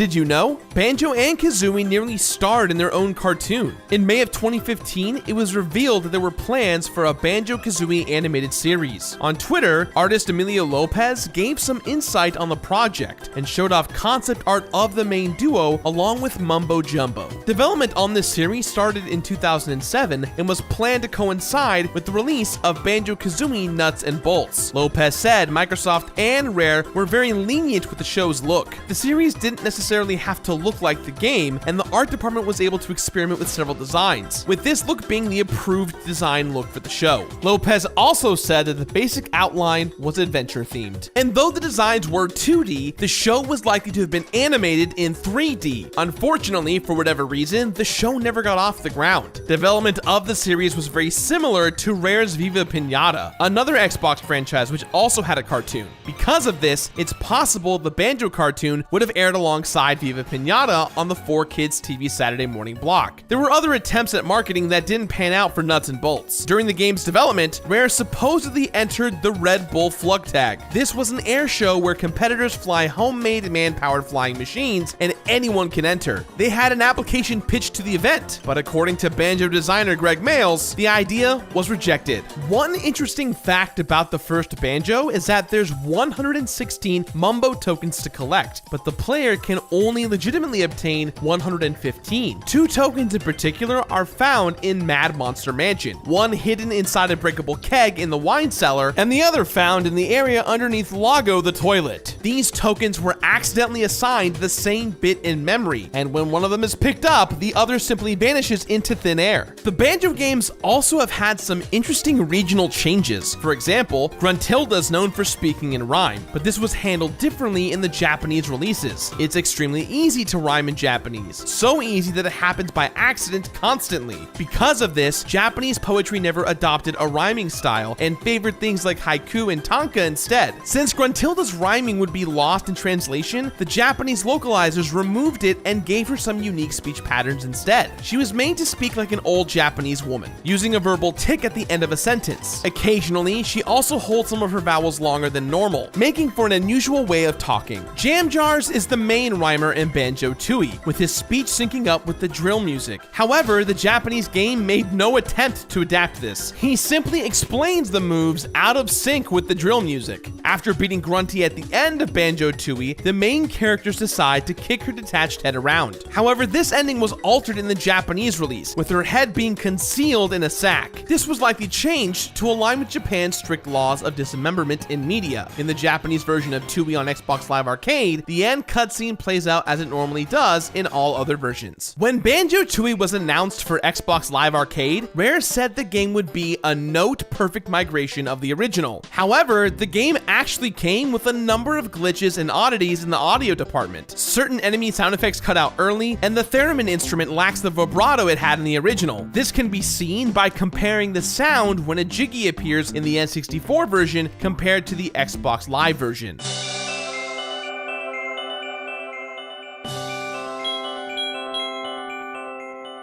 Did you know? Banjo and Kazooie nearly starred in their own cartoon. In May of 2015, it was revealed that there were plans for a Banjo-Kazooie animated series. On Twitter, artist Emilio Lopez gave some insight on the project and showed off concept art of the main duo along with Mumbo Jumbo. Development on this series started in 2007 and was planned to coincide with the release of Banjo-Kazooie Nuts and Bolts. Lopez said Microsoft and Rare were very lenient with the show's look. The series didn't necessarily have to look like the game, and the art department was able to experiment with several designs, with this look being the approved design look for the show. Lopez also said that the basic outline was adventure themed. And though the designs were 2D, the show was likely to have been animated in 3D. Unfortunately, for whatever reason, the show never got off the ground. Development of the series was very similar to Rare's Viva Pinata, another Xbox franchise which also had a cartoon. Because of this, it's possible the Banjo cartoon would have aired alongside Viva Pinata on the 4Kids TV Saturday morning block. There were other attempts at marketing that didn't pan out for Nuts and Bolts. During the game's development, Rare supposedly entered the Red Bull Flug Tag. This was an air show where competitors fly homemade man-powered flying machines and anyone can enter. They had an application pitched to the event, but according to Banjo designer Greg Mayles, the idea was rejected. One interesting fact about the first Banjo is that there's 116 Mumbo tokens to collect, but the player can only legitimately obtain 115. Two tokens in particular are found in Mad Monster Mansion, one hidden inside a breakable keg in the wine cellar, and the other found in the area underneath Lago the toilet. These tokens were accidentally assigned the same bit in memory, and when one of them is picked up, the other simply vanishes into thin air. The Banjo games also have had some interesting regional changes. For example, Gruntilda is known for speaking in rhyme, but this was handled differently in the Japanese releases. It's extremely easy to rhyme in Japanese, so easy that it happens by accident constantly. Because of this, Japanese poetry never adopted a rhyming style and favored things like haiku and tanka instead. Since Gruntilda's rhyming would be lost in translation, the Japanese localizers removed it and gave her some unique speech patterns instead. She was made to speak like an old Japanese woman, using a verbal tick at the end of a sentence. Occasionally, she also holds some of her vowels longer than normal, making for an unusual way of talking. Jam Jars is the main rhymer in Banjo-Tooie, with his speech syncing up with the drill music. However, the Japanese game made no attempt to adapt this. He simply explains the moves out of sync with the drill music. After beating Grunty at the end of Banjo-Tooie, the main characters decide to kick her detached head around. However, this ending was altered in the Japanese release, with her head being concealed in a sack. This was likely changed to align with Japan's strict laws of dismemberment in media. In the Japanese version of Tooie on Xbox Live Arcade, the end cutscene plays out as it normally does in all other versions. When Banjo-Tooie was announced for Xbox Live Arcade, Rare said the game would be a note-perfect migration of the original. However, the game actually came with a number of glitches and oddities in the audio department. Certain enemy sound effects cut out early, and the theremin instrument lacks the vibrato it had in the original. This can be seen by comparing the sound when a Jiggy appears in the N64 version compared to the Xbox Live version.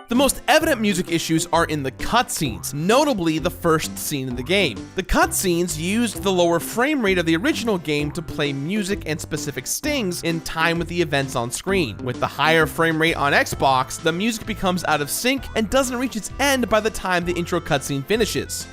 The most evident music issues are in the cutscenes, notably the first scene in the game. The cutscenes used the lower frame rate of the original game to play music and specific stings in time with the events on screen. With the higher frame rate on Xbox, the music becomes out of sync and doesn't reach its end by the time the intro cutscene finishes.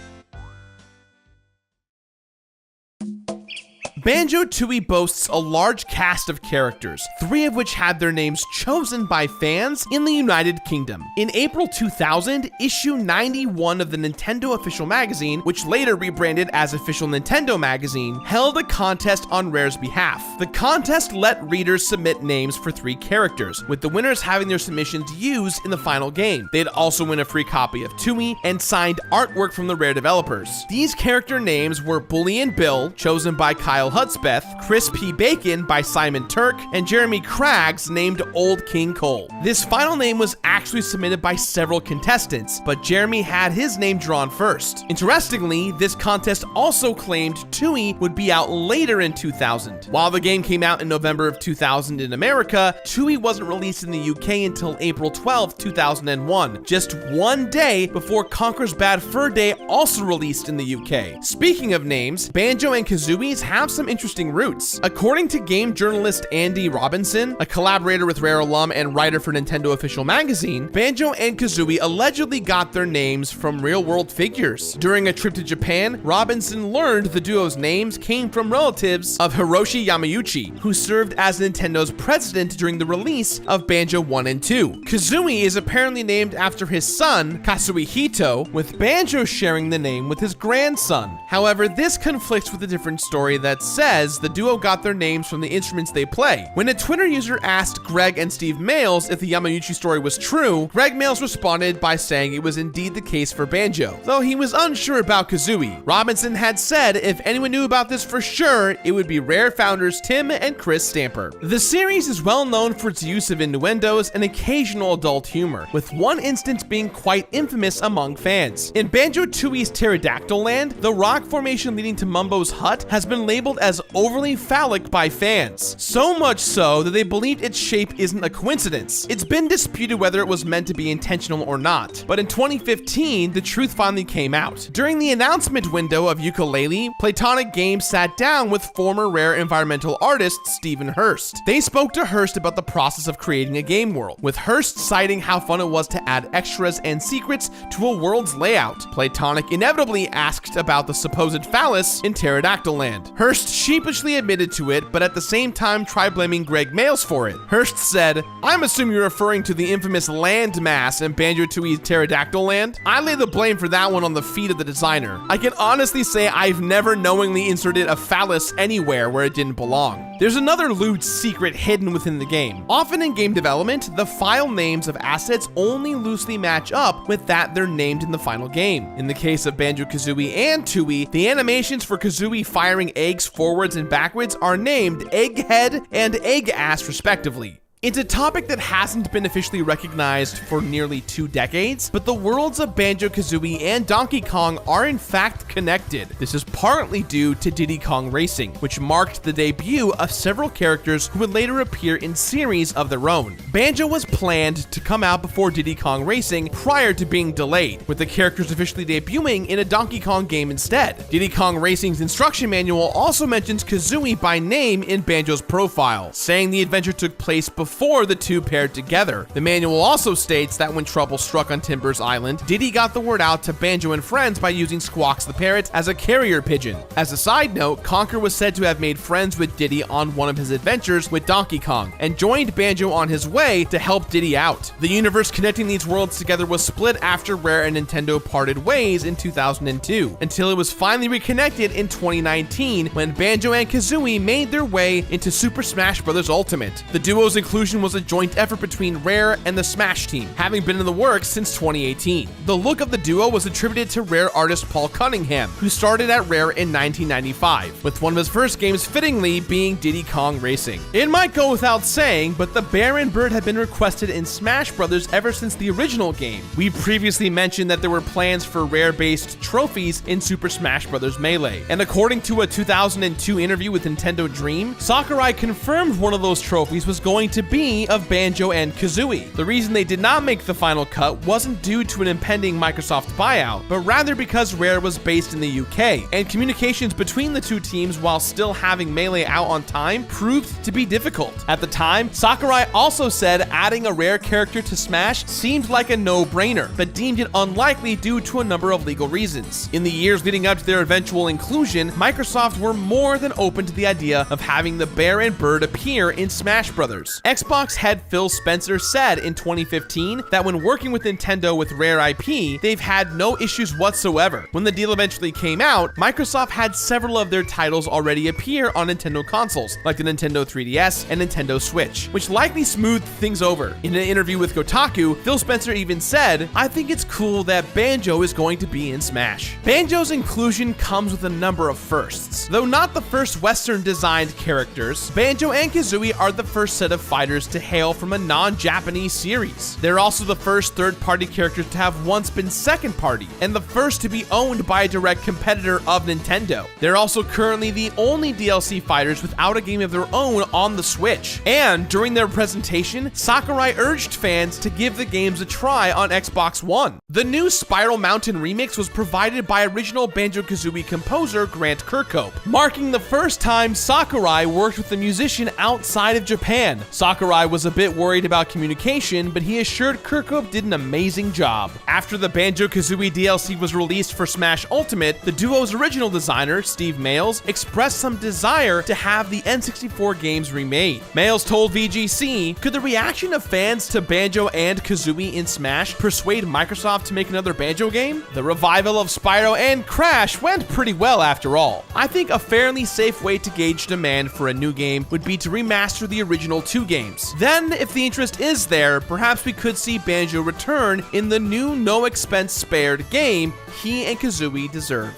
Banjo-Tooie boasts a large cast of characters, 3 of which had their names chosen by fans in the United Kingdom. In April 2000, issue 91 of the Nintendo Official Magazine, which later rebranded as Official Nintendo Magazine, held a contest on Rare's behalf. The contest let readers submit names for 3 characters, with the winners having their submissions used in the final game. They'd also win a free copy of Tooie and signed artwork from the Rare developers. These character names were Bully and Bill, chosen by Kyle Hudspeth, Chris P. Bacon by Simon Turk, and Jeremy Craggs named Old King Cole. This final name was actually submitted by several contestants, but Jeremy had his name drawn first. Interestingly, this contest also claimed Tooie would be out later in 2000. While the game came out in November of 2000 in America, Tooie wasn't released in the UK until April 12, 2001, just one day before Conker's Bad Fur Day also released in the UK. Speaking of names, Banjo and Kazooie's have some some interesting roots. According to game journalist Andy Robinson, a collaborator with Rare alum and writer for Nintendo Official Magazine, Banjo and Kazooie allegedly got their names from real-world figures. During a trip to Japan, Robinson learned the duo's names came from relatives of Hiroshi Yamauchi, who served as Nintendo's president during the release of Banjo 1 and 2. Kazooie is apparently named after his son, Katsuhito, with Banjo sharing the name with his grandson. However, this conflicts with a different story that says the duo got their names from the instruments they play. When a Twitter user asked Greg and Steve Males if the Yamauchi story was true, Greg Males responded by saying it was indeed the case for Banjo, though he was unsure about Kazooie. Robinson had said if anyone knew about this for sure, it would be Rare founders Tim and Chris Stamper. The series is well known for its use of innuendos and occasional adult humor, with one instance being quite infamous among fans. In Banjo-Tooie's Pterodactyl Land, the rock formation leading to Mumbo's hut has been labeled as overly phallic by fans, so much so that they believed its shape isn't a coincidence. It's been disputed whether it was meant to be intentional or not, but in 2015, the truth finally came out. During the announcement window of Yooka-Laylee, Playtonic Games sat down with former Rare environmental artist Stephen Hurst. They spoke to Hurst about the process of creating a game world, with Hurst citing how fun it was to add extras and secrets to a world's layout. Playtonic inevitably asked about the supposed phallus in Pterodactyl Land. Hurst sheepishly admitted to it, but at the same time tried blaming Greg Males for it. Hurst said, "I'm assuming you're referring to the infamous land mass in Banjo-Tooie's Pterodactyl Land. I lay the blame for that one on the feet of the designer. I can honestly say I've never knowingly inserted a phallus anywhere where it didn't belong." There's another loot secret hidden within the game. Often in game development, the file names of assets only loosely match up with that they're named in the final game. In the case of Banjo-Kazooie and Tooie, the animations for Kazooie firing eggs forwards and backwards are named Egghead and Egg-Ass respectively. It's a topic that hasn't been officially recognized for nearly 2 decades, but the worlds of Banjo-Kazooie and Donkey Kong are in fact connected. This is partly due to Diddy Kong Racing, which marked the debut of several characters who would later appear in series of their own. Banjo was planned to come out before Diddy Kong Racing prior to being delayed, with the characters officially debuting in a Donkey Kong game instead. Diddy Kong Racing's instruction manual also mentions Kazooie by name in Banjo's profile, saying the adventure took place before the two paired together. The manual also states that when trouble struck on Timber's Island, Diddy got the word out to Banjo and friends by using Squawks the Parrot as a carrier pigeon. As a side note, CONKER was said to have made friends with Diddy on one of his adventures with Donkey Kong, and joined Banjo on his way to help Diddy out. The universe connecting these worlds together was split after Rare and Nintendo parted ways in 2002, until it was finally reconnected in 2019 when Banjo and Kazooie made their way into Super Smash Bros. Ultimate. The duo's inclusion was a joint effort between Rare and the Smash team, having been in the works since 2018. The look of the duo was attributed to Rare artist Paul Cunningham, who started at Rare in 1995, with one of his first games fittingly being Diddy Kong Racing. It might go without saying, but the bear and bird have been requested in Smash Bros. Ever since the original game. We previously mentioned that there were plans for Rare-based trophies in Super Smash Bros. Melee, and according to a 2002 interview with Nintendo Dream, Sakurai confirmed one of those trophies was going to be of Banjo and Kazooie. The reason they did not make the final cut wasn't due to an impending Microsoft buyout, but rather because Rare was based in the UK, and communications between the two teams while still having Melee out on time proved to be difficult. At the time, Sakurai also said adding a Rare character to Smash seemed like a no-brainer, but deemed it unlikely due to a number of legal reasons. In the years leading up to their eventual inclusion, Microsoft were more than open to the idea of having the bear and bird appear in Smash Bros. Xbox head Phil Spencer said in 2015 that when working with Nintendo with Rare IP, they've had no issues whatsoever. When the deal eventually came out, Microsoft had several of their titles already appear on Nintendo consoles, like the Nintendo 3DS and Nintendo Switch, which likely smoothed things over. In an interview with Kotaku, Phil Spencer even said, "I think it's cool that Banjo is going to be in Smash." Banjo's inclusion comes with a number of firsts. Though not the first Western designed characters, Banjo and Kazooie are the first set of 5 fighters to hail from a non-Japanese series. They're also the first third-party characters to have once been second-party, and the first to be owned by a direct competitor of Nintendo. They're also currently the only DLC fighters without a game of their own on the Switch. And during their presentation, Sakurai urged fans to give the games a try on Xbox One. The new Spiral Mountain remix was provided by original Banjo-Kazooie composer Grant Kirkhope, marking the first time Sakurai worked with a musician outside of Japan. Sakurai was a bit worried about communication, but he assured Kirkhope did an amazing job. After the Banjo-Kazooie DLC was released for Smash Ultimate, the duo's original designer, Steve Mayles, expressed some desire to have the N64 games remade. Mayles told VGC, "Could the reaction of fans to Banjo and Kazooie in Smash persuade Microsoft to make another Banjo game? The revival of Spyro and Crash went pretty well after all. I think a fairly safe way to gauge demand for a new game would be to remaster the original two games. Then, if the interest is there, perhaps we could see Banjo return in the new no-expense-spared game he and Kazooie deserve."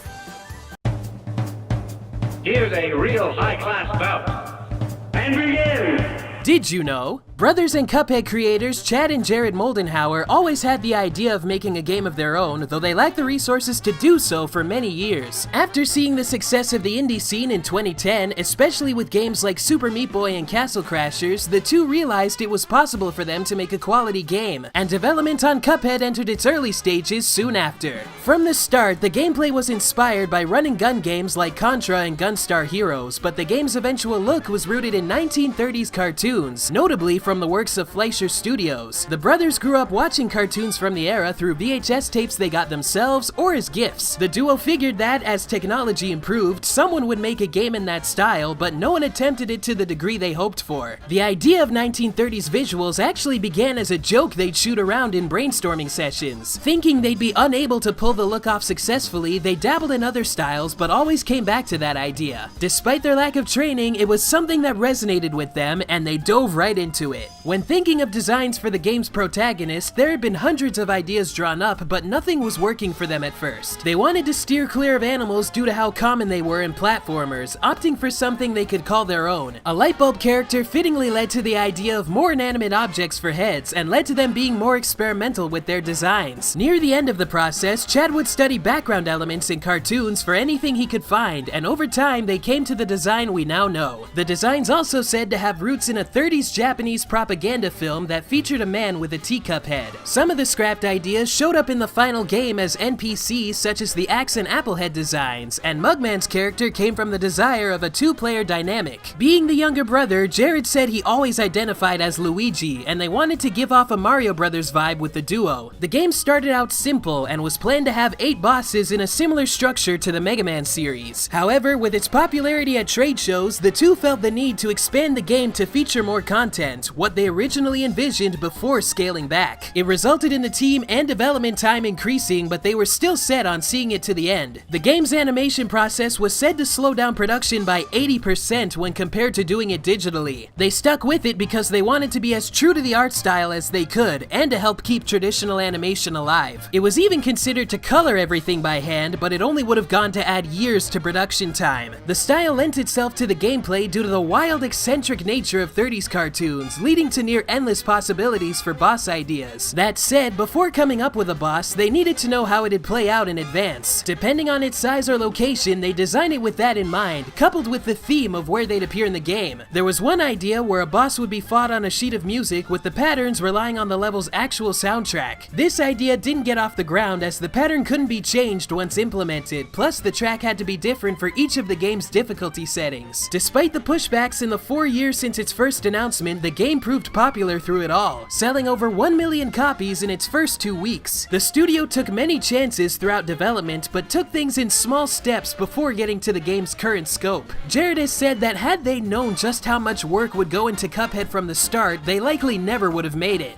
Here's a real high-class bout. And begin! Did you know? Brothers and Cuphead creators Chad and Jared Moldenhauer always had the idea of making a game of their own, though they lacked the resources to do so for many years. After seeing the success of the indie scene in 2010, especially with games like Super Meat Boy and Castle Crashers, the two realized it was possible for them to make a quality game, and development on Cuphead entered its early stages soon after. From the start, the gameplay was inspired by run-and-gun games like Contra and Gunstar Heroes, but the game's eventual look was rooted in 1930s cartoons, notably from the works of Fleischer Studios. The brothers grew up watching cartoons from the era through VHS tapes they got themselves or as gifts. The duo figured that, as technology improved, someone would make a game in that style, but no one attempted it to the degree they hoped for. The idea of 1930s visuals actually began as a joke they'd shoot around in brainstorming sessions. Thinking they'd be unable to pull the look off successfully, they dabbled in other styles, but always came back to that idea. Despite their lack of training, it was something that resonated with them, and they dove right into it. When thinking of designs for the game's protagonist, there had been hundreds of ideas drawn up, but nothing was working for them at first. They wanted to steer clear of animals due to how common they were in platformers, opting for something they could call their own. A lightbulb character fittingly led to the idea of more inanimate objects for heads, and led to them being more experimental with their designs. Near the end of the process, Chad would study background elements in cartoons for anything he could find, and over time they came to the design we now know. The design's also said to have roots in a 30s Japanese propaganda film that featured a man with a teacup head. Some of the scrapped ideas showed up in the final game as NPCs, such as the Axe and Applehead designs, and Mugman's character came from the desire of a two-player dynamic. Being the younger brother, Jared said he always identified as Luigi, and they wanted to give off a Mario Brothers vibe with the duo. The game started out simple and was planned to have 8 bosses in a similar structure to the Mega Man series. However, with its popularity at trade shows, the two felt the need to expand the game to feature more content, what they originally envisioned before scaling back. It resulted in the team and development time increasing, but they were still set on seeing it to the end. The game's animation process was said to slow down production by 80% when compared to doing it digitally. They stuck with it because they wanted to be as true to the art style as they could, and to help keep traditional animation alive. It was even considered to color everything by hand, but it only would have gone to add years to production time. The style lent itself to the gameplay due to the wild, eccentric nature of 30s cartoons, leading to near endless possibilities for boss ideas. That said, before coming up with a boss, they needed to know how it'd play out in advance. Depending on its size or location, they designed it with that in mind, coupled with the theme of where they'd appear in the game. There was one idea where a boss would be fought on a sheet of music, with the patterns relying on the level's actual soundtrack. This idea didn't get off the ground, as the pattern couldn't be changed once implemented, plus the track had to be different for each of the game's difficulty settings. Despite the pushbacks in the 4 years since its first announcement, the game proved popular through it all, selling over 1 million copies in its first 2 weeks. The studio took many chances throughout development, but took things in small steps before getting to the game's current scope. Jared has said that had they known just how much work would go into Cuphead from the start, they likely never would have made it.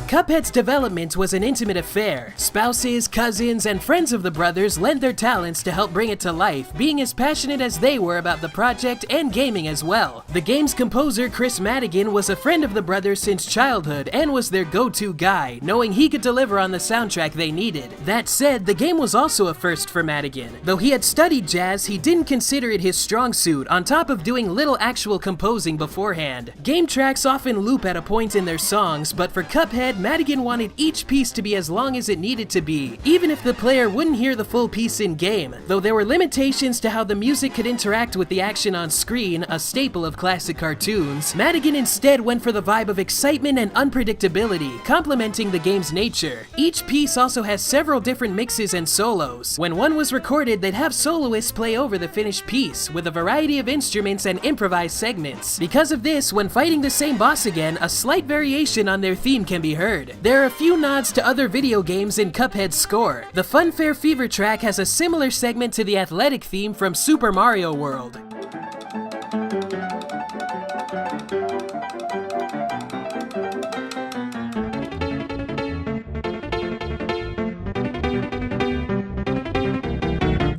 Cuphead's development was an intimate affair. Spouses, cousins, and friends of the brothers lent their talents to help bring it to life, being as passionate as they were about the project and gaming as well. The game's composer, Chris Madigan, was a friend of the brothers since childhood and was their go-to guy, knowing he could deliver on the soundtrack they needed. That said, the game was also a first for Madigan. Though he had studied jazz, he didn't consider it his strong suit, on top of doing little actual composing beforehand. Game tracks often loop at a point in their songs, but for Cuphead, Madigan wanted each piece to be as long as it needed to be, even if the player wouldn't hear the full piece in-game. Though there were limitations to how the music could interact with the action on screen, a staple of classic cartoons, Madigan instead went for the vibe of excitement and unpredictability, complementing the game's nature. Each piece also has several different mixes and solos. When one was recorded, they'd have soloists play over the finished piece, with a variety of instruments and improvised segments. Because of this, when fighting the same boss again, a slight variation on their theme can be heard. There are a few nods to other video games in Cuphead's score. The Funfair Fever track has a similar segment to the athletic theme from Super Mario World.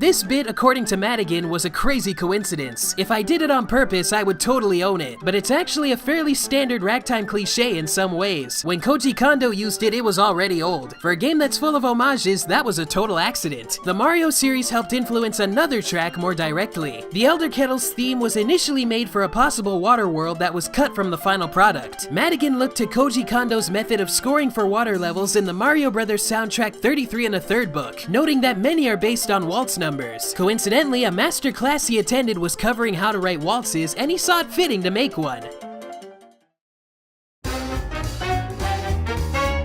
This bit, according to Madigan, was a crazy coincidence. If I did it on purpose, I would totally own it, but it's actually a fairly standard ragtime cliche in some ways. When Koji Kondo used it, it was already old. For a game that's full of homages, that was a total accident. The Mario series helped influence another track more directly. The Elder Kettle's theme was initially made for a possible water world that was cut from the final product. Madigan looked to Koji Kondo's method of scoring for water levels in the Mario Brothers soundtrack 33 1/3 book, noting that many are based on waltz numbers. Coincidentally, a master class he attended was covering how to write waltzes, and he saw it fitting to make one.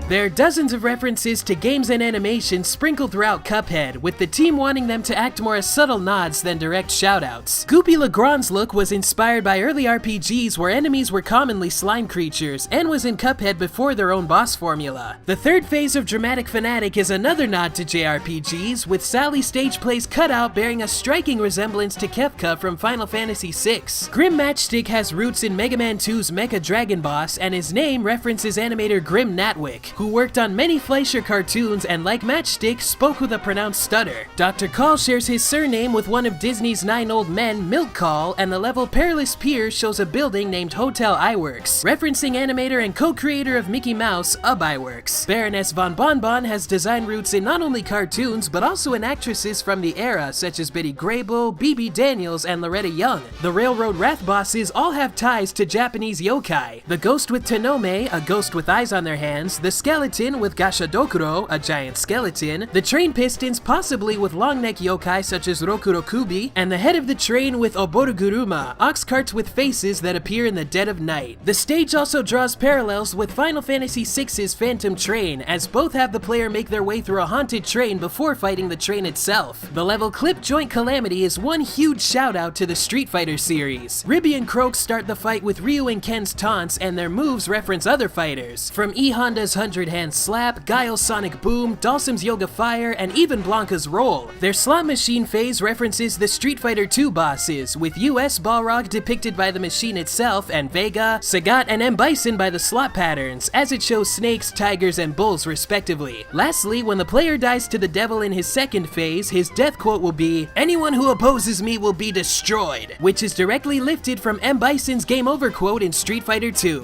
There are dozens of references to games and animations sprinkled throughout Cuphead, with the team wanting them to act more as subtle nods than direct shoutouts. Goopy Legrand's look was inspired by early RPGs where enemies were commonly slime creatures, and was in Cuphead before their own boss formula. The third phase of Dramatic Fanatic is another nod to JRPGs, with Sally's stage plays cutout bearing a striking resemblance to Kefka from Final Fantasy VI. Grim Matchstick has roots in Mega Man 2's Mecha Dragon Boss, and his name references animator Grim Natwick, who worked on many Fleischer cartoons and, like Matchstick, spoke with a pronounced stutter. Dr. Call shares his surname with one of Disney's 9 old men, Milk Call, and the level Perilous Pier shows a building named Hotel Iwerks, referencing animator and co-creator of Mickey Mouse, Ub Iwerks. Baroness von Bonbon has design roots in not only cartoons, but also in actresses from the era, such as Betty Grable, Bibi Daniels, and Loretta Young. The Railroad Wrath bosses all have ties to Japanese yokai. The ghost with Tonome, a ghost with eyes on their hands, the skeleton with Gashadokuro, a giant skeleton, the train pistons possibly with long neck yokai such as Rokurokubi, and the head of the train with Oboruguruma, ox carts with faces that appear in the dead of night. The stage also draws parallels with Final Fantasy VI's Phantom Train, as both have the player make their way through a haunted train before fighting the train itself. The level Clip Joint Calamity is one huge shout out to the Street Fighter series. Ribby and Croak start the fight with Ryu and Ken's taunts, and their moves reference other fighters, from E Honda's 100-hand slap, Guile's Sonic Boom, Dalsim's Yoga Fire, and even Blanca's Roll. Their slot machine phase references the Street Fighter II bosses, with US Balrog depicted by the machine itself, and Vega, Sagat, and M. Bison by the slot patterns, as it shows snakes, tigers, and bulls respectively. Lastly, when the player dies to the devil in his second phase, his death quote will be, "Anyone who opposes me will be destroyed," which is directly lifted from M. Bison's Game Over quote in Street Fighter II.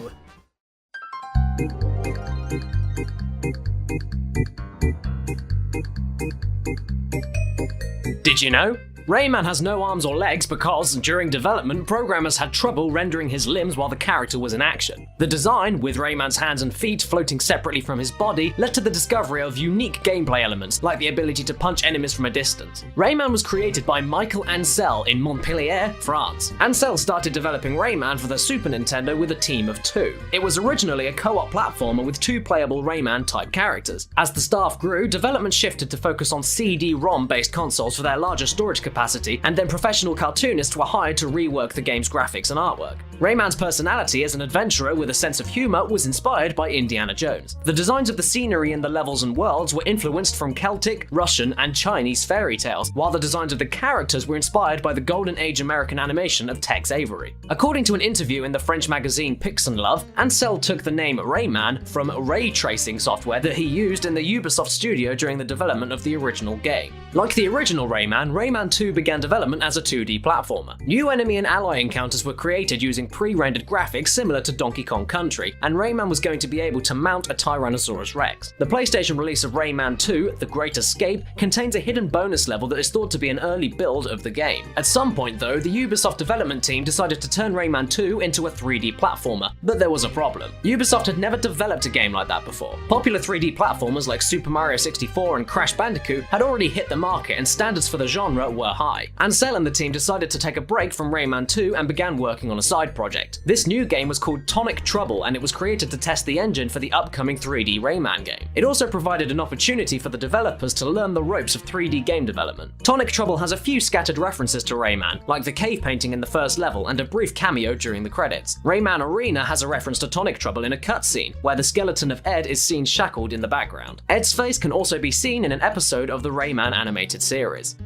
Did you know? Rayman has no arms or legs because, during development, programmers had trouble rendering his limbs while the character was in action. The design, with Rayman's hands and feet floating separately from his body, led to the discovery of unique gameplay elements, like the ability to punch enemies from a distance. Rayman was created by Michael Ancel in Montpellier, France. Ancel started developing Rayman for the Super Nintendo with a team of 2. It was originally a co-op platformer with 2 playable Rayman-type characters. As the staff grew, development shifted to focus on CD-ROM-based consoles for their larger storage capacity capacity, and then professional cartoonists were hired to rework the game's graphics and artwork. Rayman's personality as an adventurer with a sense of humor was inspired by Indiana Jones. The designs of the scenery in the levels and worlds were influenced from Celtic, Russian, and Chinese fairy tales, while the designs of the characters were inspired by the Golden Age American animation of Tex Avery. According to an interview in the French magazine Pixel, Ansel took the name Rayman from ray tracing software that he used in the Ubisoft studio during the development of the original game. Like the original Rayman, Rayman 2 began development as a 2D platformer. New enemy and ally encounters were created using pre-rendered graphics similar to Donkey Kong Country, and Rayman was going to be able to mount a Tyrannosaurus Rex. The PlayStation release of Rayman 2, The Great Escape, contains a hidden bonus level that is thought to be an early build of the game. At some point though, the Ubisoft development team decided to turn Rayman 2 into a 3D platformer, but there was a problem. Ubisoft had never developed a game like that before. Popular 3D platformers like Super Mario 64 and Crash Bandicoot had already hit the market, and standards for the genre were high. Ansel and the team decided to take a break from Rayman 2 and began working on a side project. This new game was called Tonic Trouble, and it was created to test the engine for the upcoming 3D Rayman game. It also provided an opportunity for the developers to learn the ropes of 3D game development. Tonic Trouble has a few scattered references to Rayman, like the cave painting in the first level and a brief cameo during the credits. Rayman Arena has a reference to Tonic Trouble in a cutscene, where the skeleton of Ed is seen shackled in the background. Ed's face can also be seen in an episode of the Rayman animated series.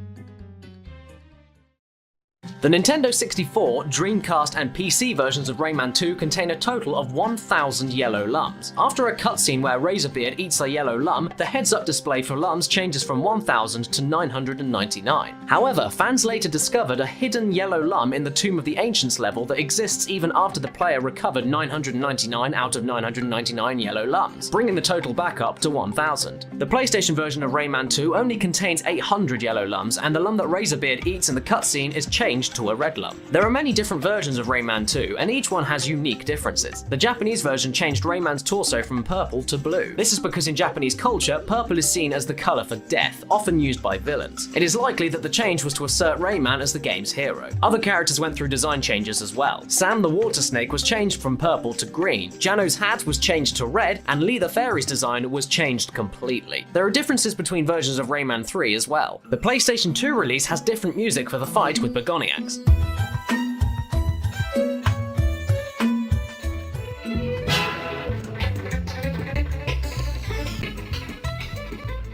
The Nintendo 64, Dreamcast, and PC versions of Rayman 2 contain a total of 1,000 yellow lums. After a cutscene where Razorbeard eats a yellow lum, the heads-up display for lums changes from 1,000 to 999. However, fans later discovered a hidden yellow lum in the Tomb of the Ancients level that exists even after the player recovered 999 out of 999 yellow lums, bringing the total back up to 1,000. The PlayStation version of Rayman 2 only contains 800 yellow lums, and the lum that Razorbeard eats in the cutscene is changed to a red lum. There are many different versions of Rayman 2, and each one has unique differences. The Japanese version changed Rayman's torso from purple to blue. This is because in Japanese culture, purple is seen as the color for death, often used by villains. It is likely that the change was to assert Rayman as the game's hero. Other characters went through design changes as well. Sam the Water Snake was changed from purple to green, Jano's hat was changed to red, and Lee the Fairy's design was changed completely. There are differences between versions of Rayman 3 as well. The PlayStation 2 release has different music for the fight with Begoniacs.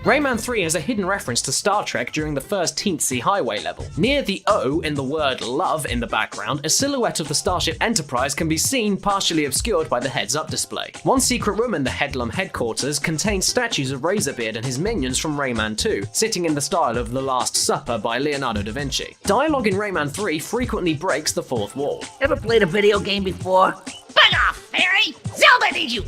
Rayman 3 has a hidden reference to Star Trek during the first Teensy Highway level. Near the O in the word love in the background, a silhouette of the Starship Enterprise can be seen partially obscured by the heads-up display. One secret room in the Headlum headquarters contains statues of Razorbeard and his minions from Rayman 2, sitting in the style of The Last Supper by Leonardo da Vinci. Dialogue in Rayman 3 frequently breaks the fourth wall. Ever played a video game before? Bug off, fairy! Zelda needs you!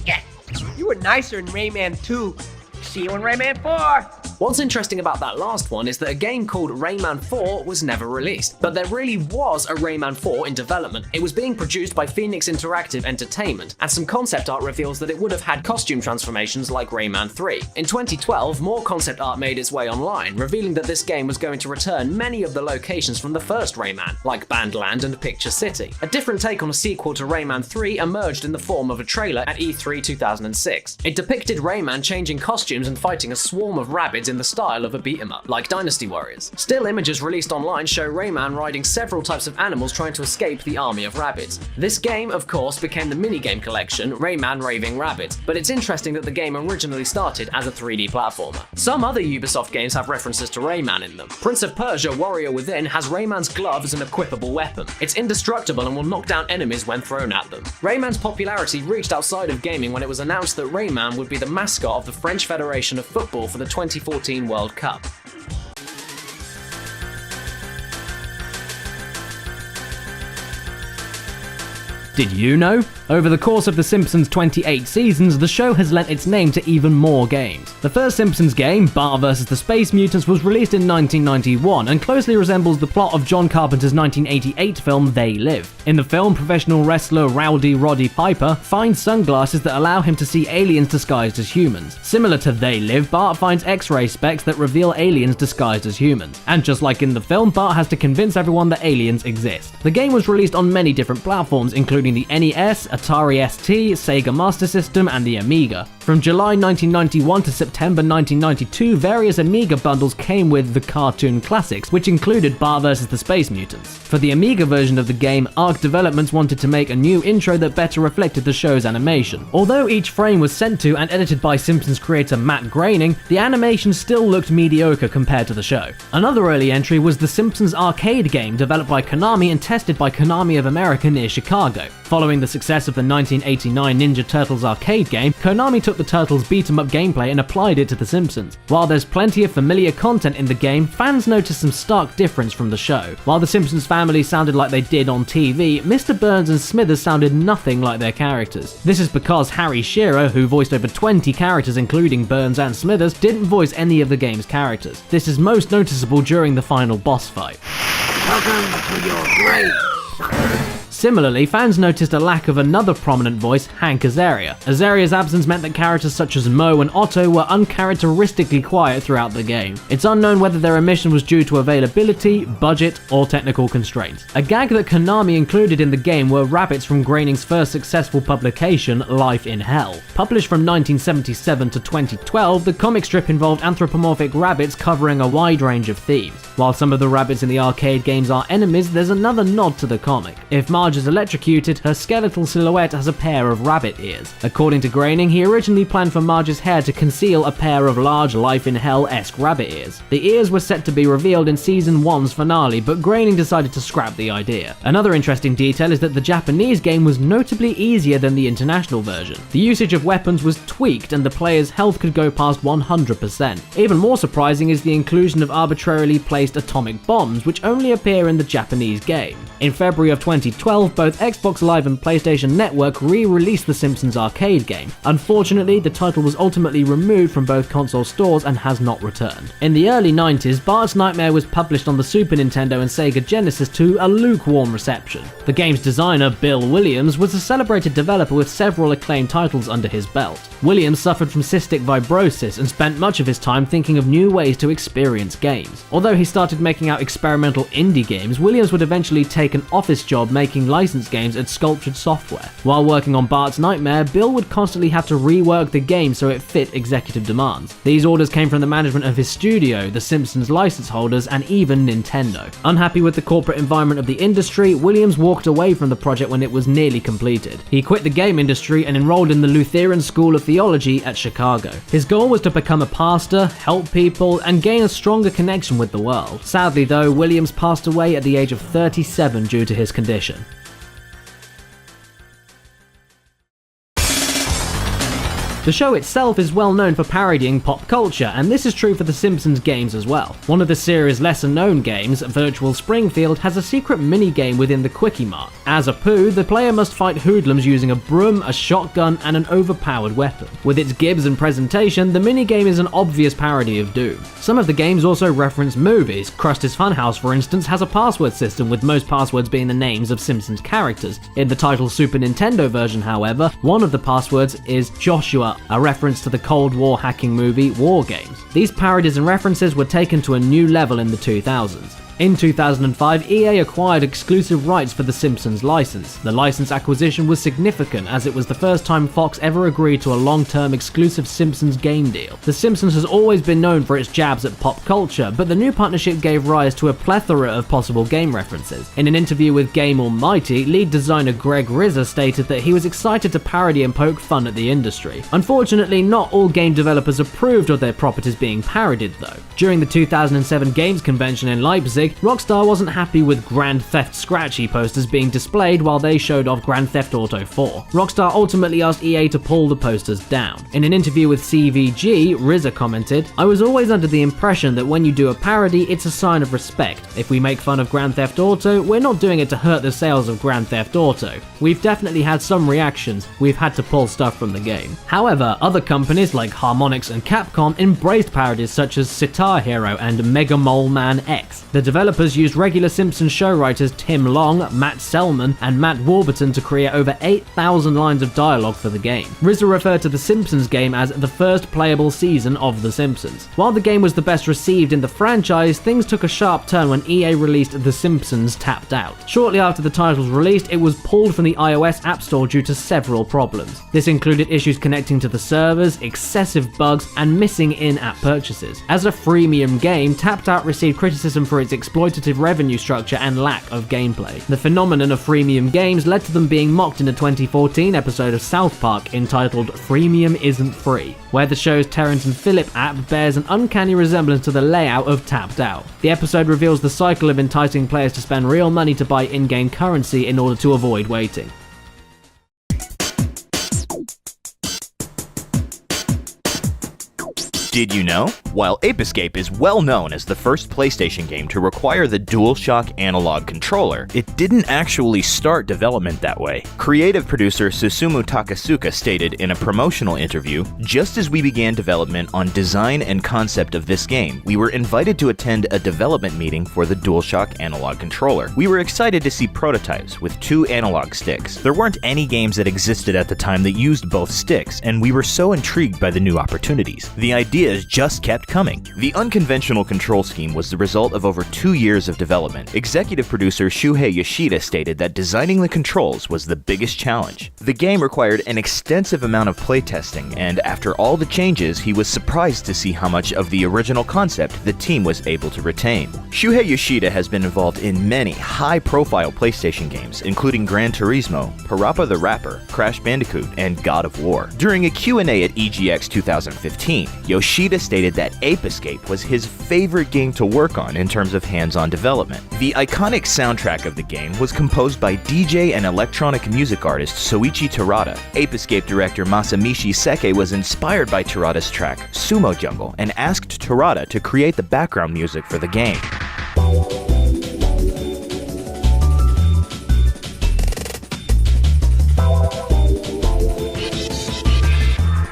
You were nicer in Rayman 2. See you in Rayman 4! What's interesting about that last one is that a game called Rayman 4 was never released, but there really was a Rayman 4 in development. It was being produced by Phoenix Interactive Entertainment, and some concept art reveals that it would have had costume transformations like Rayman 3. In 2012, more concept art made its way online, revealing that this game was going to return many of the locations from the first Rayman, like Bandland and Picture City. A different take on a sequel to Rayman 3 emerged in the form of a trailer at E3 2006. It depicted Rayman changing costumes and fighting a swarm of rabbids in the style of a beat-em-up, like Dynasty Warriors. Still images released online show Rayman riding several types of animals trying to escape the army of rabbids. This game, of course, became the minigame collection, Rayman Raving Rabbids, but it's interesting that the game originally started as a 3D platformer. Some other Ubisoft games have references to Rayman in them. Prince of Persia Warrior Within has Rayman's glove as an equipable weapon. It's indestructible and will knock down enemies when thrown at them. Rayman's popularity reached outside of gaming when it was announced that Rayman would be the mascot of the French Federation of Football for the 2014 World Cup. Did you know? Over the course of the Simpsons' 28 seasons, the show has lent its name to even more games. The first Simpsons game, Bart vs. the Space Mutants, was released in 1991 and closely resembles the plot of John Carpenter's 1988 film They Live. In the film, professional wrestler Rowdy Roddy Piper finds sunglasses that allow him to see aliens disguised as humans. Similar to They Live, Bart finds X-ray specs that reveal aliens disguised as humans. And just like in the film, Bart has to convince everyone that aliens exist. The game was released on many different platforms, including the NES, Atari ST, Sega Master System, and the Amiga. From July 1991 to September 1992, various Amiga bundles came with the Cartoon Classics, which included Bart vs. the Space Mutants. For the Amiga version of the game, Arc Developments wanted to make a new intro that better reflected the show's animation. Although each frame was sent to and edited by Simpsons creator Matt Groening, the animation still looked mediocre compared to the show. Another early entry was the Simpsons arcade game, developed by Konami and tested by Konami of America near Chicago. Following the success of the 1989 Ninja Turtles arcade game, Konami took the Turtles beat-em-up gameplay and applied it to The Simpsons. While there's plenty of familiar content in the game, fans noticed some stark difference from the show. While the Simpsons family sounded like they did on TV, Mr. Burns and Smithers sounded nothing like their characters. This is because Harry Shearer, who voiced over 20 characters including Burns and Smithers, didn't voice any of the game's characters. This is most noticeable during the final boss fight. Welcome to your grave, sucker. Similarly, fans noticed a lack of another prominent voice, Hank Azaria. Azaria's absence meant that characters such as Moe and Otto were uncharacteristically quiet throughout the game. It's unknown whether their omission was due to availability, budget, or technical constraints. A gag that Konami included in the game were rabbits from Groening's first successful publication, Life in Hell. Published from 1977 to 2012, the comic strip involved anthropomorphic rabbits covering a wide range of themes. While some of the rabbits in the arcade games are enemies, there's another nod to the comic. If Marge is electrocuted, her skeletal silhouette has a pair of rabbit ears. According to Groening, he originally planned for Marge's hair to conceal a pair of large Life in Hell-esque rabbit ears. The ears were set to be revealed in Season 1's finale, but Groening decided to scrap the idea. Another interesting detail is that the Japanese game was notably easier than the international version. The usage of weapons was tweaked and the player's health could go past 100%. Even more surprising is the inclusion of arbitrarily placed atomic bombs, which only appear in the Japanese game. In February of 2012, both Xbox Live and PlayStation Network re-released the Simpsons arcade game. Unfortunately, the title was ultimately removed from both console stores and has not returned. In the early 90s, Bart's Nightmare was published on the Super Nintendo and Sega Genesis to a lukewarm reception. The game's designer, Bill Williams, was a celebrated developer with several acclaimed titles under his belt. Williams suffered from cystic fibrosis and spent much of his time thinking of new ways to experience games. Although he started making out experimental indie games, Williams would eventually take an office job making licensed games at Sculptured Software. While working on Bart's Nightmare, Bill would constantly have to rework the game so it fit executive demands. These orders came from the management of his studio, the Simpsons license holders, and even Nintendo. Unhappy with the corporate environment of the industry, Williams walked away from the project when it was nearly completed. He quit the game industry and enrolled in the Lutheran School of Theology at Chicago. His goal was to become a pastor, help people, and gain a stronger connection with the world. Sadly though, Williams passed away at the age of 37 due to his condition. The show itself is well known for parodying pop culture, and this is true for the Simpsons games as well. One of the series' lesser known games, Virtual Springfield, has a secret mini-game within the Quickie Mart. As a Pooh, the player must fight hoodlums using a broom, a shotgun, and an overpowered weapon. With its gibs and presentation, the mini-game is an obvious parody of Doom. Some of the games also reference movies. Krusty's Funhouse, for instance, has a password system, with most passwords being the names of Simpsons characters. In the title's Super Nintendo version, however, one of the passwords is Joshua, a reference to the Cold War hacking movie War Games. These parodies and references were taken to a new level in the 2000s. In 2005, EA acquired exclusive rights for the Simpsons license. The license acquisition was significant as it was the first time Fox ever agreed to a long-term exclusive Simpsons game deal. The Simpsons has always been known for its jabs at pop culture, but the new partnership gave rise to a plethora of possible game references. In an interview with Game Almighty, lead designer Greg Rizza stated that he was excited to parody and poke fun at the industry. Unfortunately, not all game developers approved of their properties being parodied though. During the 2007 Games Convention in Leipzig, Rockstar wasn't happy with Grand Theft Scratchy posters being displayed while they showed off Grand Theft Auto 4. Rockstar ultimately asked EA to pull the posters down. In an interview with CVG, Rizza commented, "I was always under the impression that when you do a parody, it's a sign of respect. If we make fun of Grand Theft Auto, we're not doing it to hurt the sales of Grand Theft Auto. We've definitely had some reactions. We've had to pull stuff from the game." However, other companies like Harmonix and Capcom embraced parodies such as Sitar Hero and Mega Mole Man X. The developers used regular Simpsons show writers Tim Long, Matt Selman, and Matt Warburton to create over 8,000 lines of dialogue for the game. RZA referred to the Simpsons game as the first playable season of The Simpsons. While the game was the best received in the franchise, things took a sharp turn when EA released The Simpsons Tapped Out. Shortly after the title was released, it was pulled from the iOS App Store due to several problems. This included issues connecting to the servers, excessive bugs, and missing in-app purchases. As a freemium game, Tapped Out received criticism for its exploitative revenue structure and lack of gameplay. The phenomenon of freemium games led to them being mocked in a 2014 episode of South Park entitled Freemium Isn't Free, where the show's Terrence and Phillip app bears an uncanny resemblance to the layout of Tapped Out. The episode reveals the cycle of enticing players to spend real money to buy in-game currency in order to avoid waiting. Did you know? While Ape Escape is well known as the first PlayStation game to require the DualShock analog controller, it didn't actually start development that way. Creative producer Susumu Takasuka stated in a promotional interview, "Just as we began development on design and concept of this game, we were invited to attend a development meeting for the DualShock analog controller. We were excited to see prototypes with 2 analog sticks. There weren't any games that existed at the time that used both sticks, and we were so intrigued by the new opportunities. The ideas just kept coming." The unconventional control scheme was the result of over 2 years of development. Executive producer Shuhei Yoshida stated that designing the controls was the biggest challenge. The game required an extensive amount of playtesting, and after all the changes, he was surprised to see how much of the original concept the team was able to retain. Shuhei Yoshida has been involved in many high-profile PlayStation games, including Gran Turismo, Parappa the Rapper, Crash Bandicoot, and God of War. During a Q&A at EGX 2015, Yoshida stated that Ape Escape was his favorite game to work on in terms of hands-on development. The iconic soundtrack of the game was composed by DJ and electronic music artist Soichi Terada. Ape Escape director Masamichi Seke was inspired by Terada's track Sumo Jungle and asked Terada to create the background music for the game.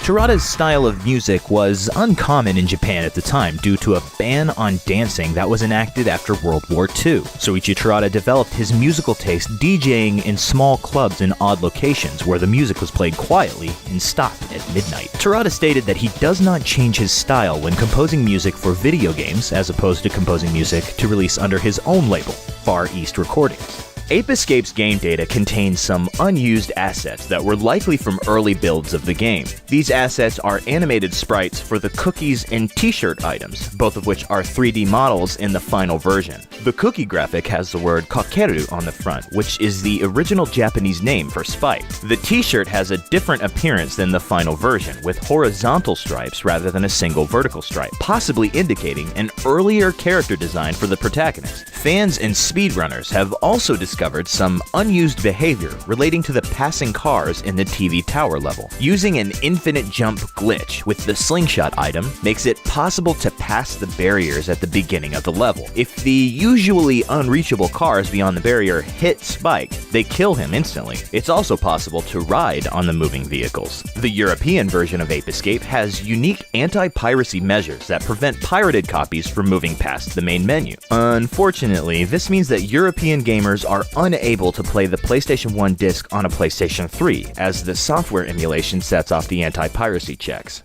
Terada's style of music was uncommon in Japan at the time due to a ban on dancing that was enacted after World War II. Soichi Terada developed his musical taste DJing in small clubs in odd locations where the music was played quietly and stopped at midnight. Terada stated that he does not change his style when composing music for video games as opposed to composing music to release under his own label, Far East Recordings. Ape Escape's game data contains some unused assets that were likely from early builds of the game. These assets are animated sprites for the cookies and t-shirt items, both of which are 3D models in the final version. The cookie graphic has the word kakeru on the front, which is the original Japanese name for spike. The t-shirt has a different appearance than the final version, with horizontal stripes rather than a single vertical stripe, possibly indicating an earlier character design for the protagonist. Fans and speedrunners have also discovered some unused behavior relating to the passing cars in the TV tower level. Using an infinite jump glitch with the slingshot item makes it possible to pass the barriers at the beginning of the level. If the usually unreachable cars beyond the barrier hit Spike, they kill him instantly. It's also possible to ride on the moving vehicles. The European version of Ape Escape has unique anti-piracy measures that prevent pirated copies from moving past the main menu. Unfortunately, this means that European gamers are unable to play the PlayStation 1 disc on a PlayStation 3, as the software emulation sets off the anti-piracy checks.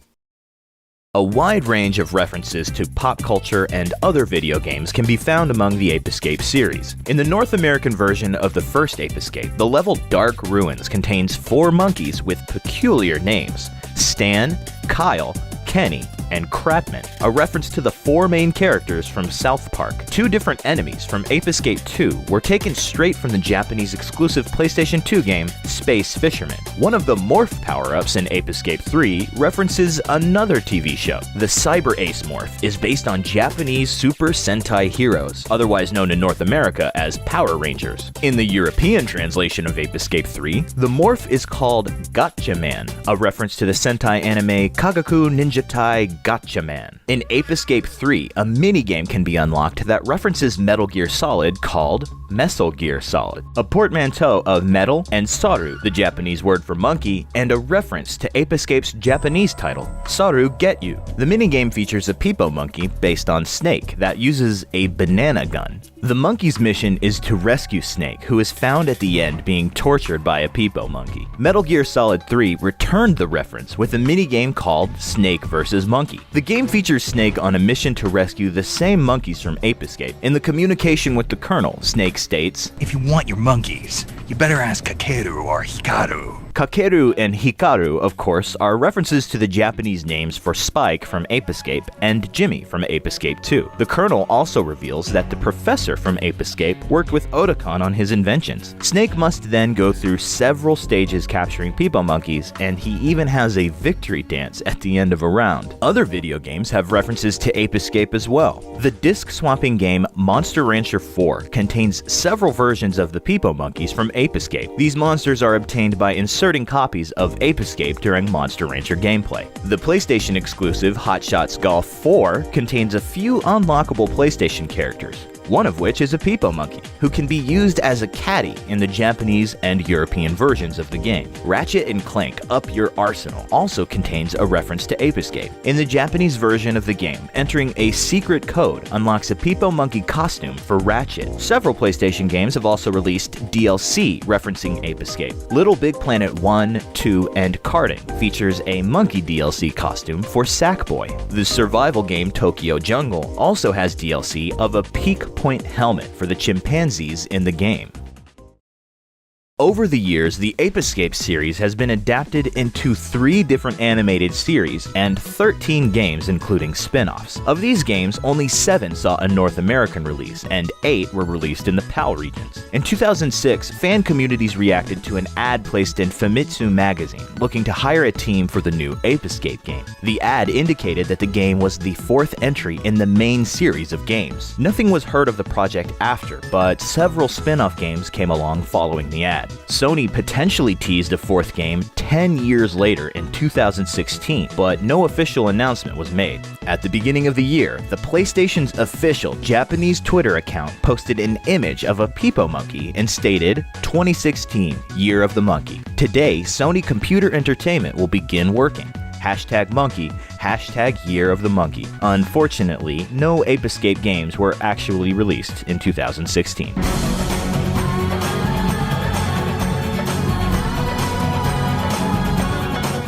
A wide range of references to pop culture and other video games can be found among the Ape Escape series. In the North American version of the first Ape Escape, the level Dark Ruins contains 4 monkeys with peculiar names: Stan, Kyle, Kenny, and Crapman, a reference to the 4 main characters from South Park. 2 different enemies from Ape Escape 2 were taken straight from the Japanese exclusive PlayStation 2 game, Space Fisherman. One of the morph power-ups in Ape Escape 3 references another TV show. The Cyber Ace morph is based on Japanese Super Sentai heroes, otherwise known in North America as Power Rangers. In the European translation of Ape Escape 3, the morph is called Gotchaman, a reference to the Sentai anime Kagaku Ninjatai Gotchaman. In Ape Escape 3, a minigame can be unlocked that references Metal Gear Solid called Metal Gear Solid, a portmanteau of metal and saru, the Japanese word for monkey, and a reference to Ape Escape's Japanese title, Saru Get You. The minigame features a Peepo monkey based on Snake that uses a banana gun. The monkey's mission is to rescue Snake, who is found at the end being tortured by a Peepo monkey. Metal Gear Solid 3 returned the reference with a minigame called Snake vs. Monkey. The game features Snake on a mission to rescue the same monkeys from Ape Escape. In the communication with the Colonel, Snake states, "If you want your monkeys, you better ask Kakeru or Hikaru." Kakeru and Hikaru, of course, are references to the Japanese names for Spike from Ape Escape and Jimmy from Ape Escape 2. The Colonel also reveals that the professor from Ape Escape worked with Otakon on his inventions. Snake must then go through several stages capturing Peepo monkeys, and he even has a victory dance at the end of a round. Other video games have references to Ape Escape as well. The disc-swapping game Monster Rancher 4 contains several versions of the Peepo monkeys from Ape Escape. These monsters are obtained by inserting copies of Ape Escape during Monster Rancher gameplay. The PlayStation exclusive Hot Shots Golf 4 contains a few unlockable PlayStation characters, one of which is a Peepo monkey, who can be used as a caddy in the Japanese and European versions of the game. Ratchet & Clank Up Your Arsenal also contains a reference to Ape Escape. In the Japanese version of the game, entering a secret code unlocks a Peepo monkey costume for Ratchet. Several PlayStation games have also released DLC referencing Ape Escape. Little Big Planet 1, 2, and Karting features a monkey DLC costume for Sackboy. The survival game Tokyo Jungle also has DLC of a Peak Point helmet for the chimpanzees in the game. Over the years, the Ape Escape series has been adapted into 3 different animated series and 13 games including spin-offs. Of these games, only 7 saw a North American release, and 8 were released in the PAL regions. In 2006, fan communities reacted to an ad placed in Famitsu magazine looking to hire a team for the new Ape Escape game. The ad indicated that the game was the 4th entry in the main series of games. Nothing was heard of the project after, but several spin-off games came along following the ad. Sony potentially teased a 4th game 10 years later in 2016, but no official announcement was made. At the beginning of the year, the PlayStation's official Japanese Twitter account posted an image of a Peepo monkey and stated, "2016, Year of the Monkey. Today, Sony Computer Entertainment will begin working. #monkey, #Year of the Monkey." Unfortunately, no Ape Escape games were actually released in 2016.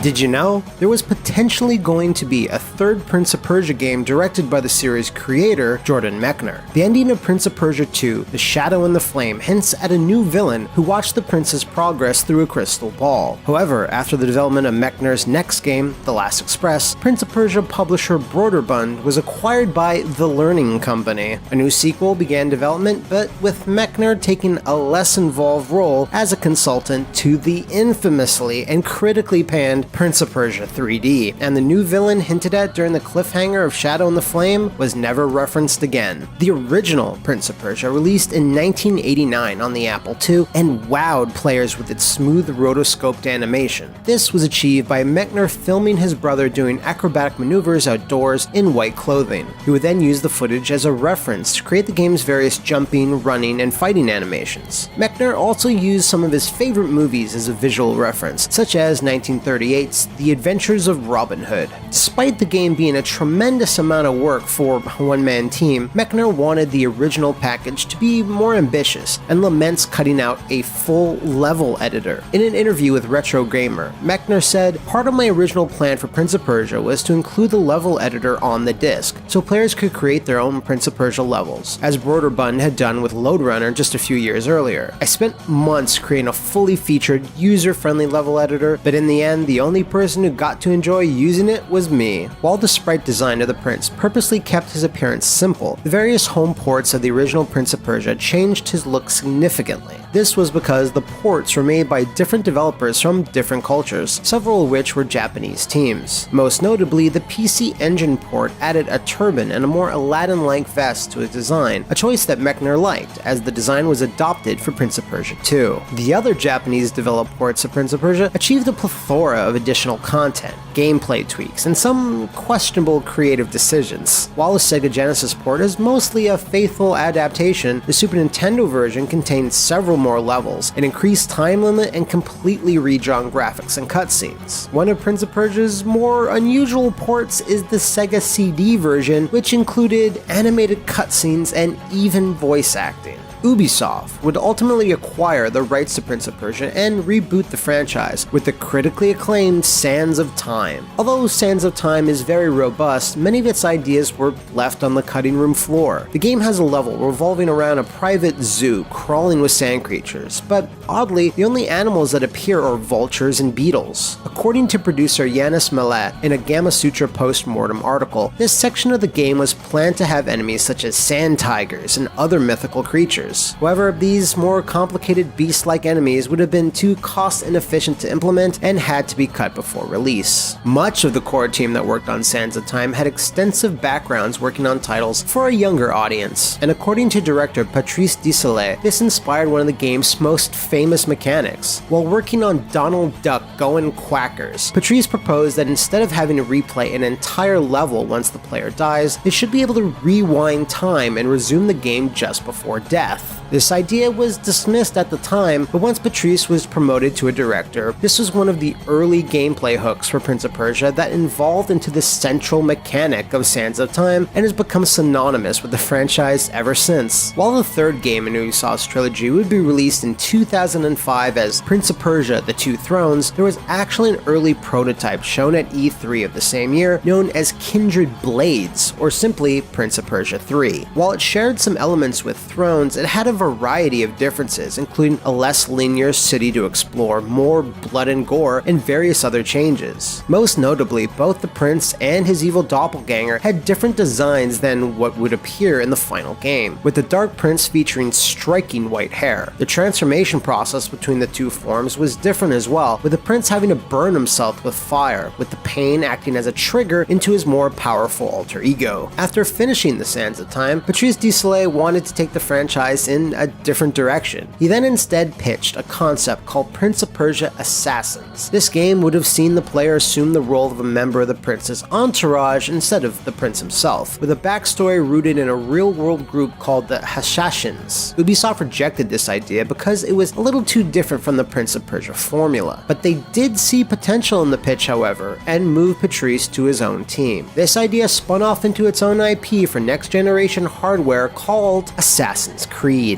Did you know? There was potentially going to be a 3rd Prince of Persia game directed by the series creator, Jordan Mechner. The ending of Prince of Persia 2, The Shadow and the Flame, hints at a new villain who watched the prince's progress through a crystal ball. However, after the development of Mechner's next game, The Last Express, Prince of Persia publisher Broderbund was acquired by The Learning Company. A new sequel began development, but with Mechner taking a less involved role as a consultant to the infamously and critically panned Prince of Persia 3D, and the new villain hinted at during the cliffhanger of Shadow and the Flame was never referenced again. The original Prince of Persia released in 1989 on the Apple II and wowed players with its smooth rotoscoped animation. This was achieved by Mechner filming his brother doing acrobatic maneuvers outdoors in white clothing. He would then use the footage as a reference to create the game's various jumping, running, and fighting animations. Mechner also used some of his favorite movies as a visual reference, such as 1938 The Adventures of Robin Hood. Despite the game being a tremendous amount of work for a one-man team, Mechner wanted the original package to be more ambitious and laments cutting out a full level editor. In an interview with Retro Gamer, Mechner said, "Part of my original plan for Prince of Persia was to include the level editor on the disc, so players could create their own Prince of Persia levels, as Broderbund had done with Lode Runner just a few years earlier. I spent months creating a fully featured, user-friendly level editor, but in the end, the only person who got to enjoy using it was me." While the sprite design of the prince purposely kept his appearance simple, the various home ports of the original Prince of Persia changed his look significantly. This was because the ports were made by different developers from different cultures, several of which were Japanese teams. Most notably, the PC Engine port added a turban and a more Aladdin-like vest to its design, a choice that MECHNER liked, as the design was adopted for Prince of Persia 2. The other Japanese-developed ports of Prince of Persia achieved a plethora of additional content, gameplay tweaks, and some questionable creative decisions. While the Sega Genesis port is mostly a faithful adaptation, the Super Nintendo version contains several more levels, an increased time limit, and completely redrawn graphics and cutscenes. One of Prince of Persia's more unusual ports is the Sega CD version, which included animated cutscenes and even voice acting. Ubisoft would ultimately acquire the rights to Prince of Persia and reboot the franchise with the critically acclaimed Sands of Time. Although Sands of Time is very robust, many of its ideas were left on the cutting room floor. The game has a level revolving around a private zoo crawling with sand creatures, but oddly, the only animals that appear are vultures and beetles. According to producer Yanis Millet in a Gamma Sutra post-mortem article, this section of the game was planned to have enemies such as sand tigers and other mythical creatures. However, these more complicated beast-like enemies would have been too cost-inefficient to implement and had to be cut before release. Much of the core team that worked on Sands of Time had extensive backgrounds working on titles for a younger audience, and according to director Patrice Desilets, this inspired one of the game's most famous mechanics. While working on Donald Duck Goin' Quackers, Patrice proposed that instead of having to replay an entire level once the player dies, they should be able to rewind time and resume the game just before death. This idea was dismissed at the time, but once Patrice was promoted to a director, this was one of the early gameplay hooks for Prince of Persia that evolved into the central mechanic of Sands of Time and has become synonymous with the franchise ever since. While the third game in Ubisoft's trilogy would be released in 2005 as Prince of Persia: The Two Thrones, there was actually an early prototype shown at E3 of the same year known as Kindred Blades, or simply Prince of Persia 3. While it shared some elements with Thrones, it had a variety of differences, including a less linear city to explore, more blood and gore, and various other changes. Most notably, both the prince and his evil doppelganger had different designs than what would appear in the final game, with the Dark Prince featuring striking white hair. The transformation process between the two forms was different as well, with the prince having to burn himself with fire, with the pain acting as a trigger into his more powerful alter ego. After finishing the Sands of Time, Patrice Desilets wanted to take the franchise in a different direction. He then instead pitched a concept called Prince of Persia Assassins. This game would have seen the player assume the role of a member of the prince's entourage instead of the prince himself, with a backstory rooted in a real-world group called the Hashashins. Ubisoft rejected this idea because it was a little too different from the Prince of Persia formula, but they did see potential in the pitch, however, and moved Patrice to his own team. This idea spun off into its own IP for next-generation hardware called Assassin's Creed.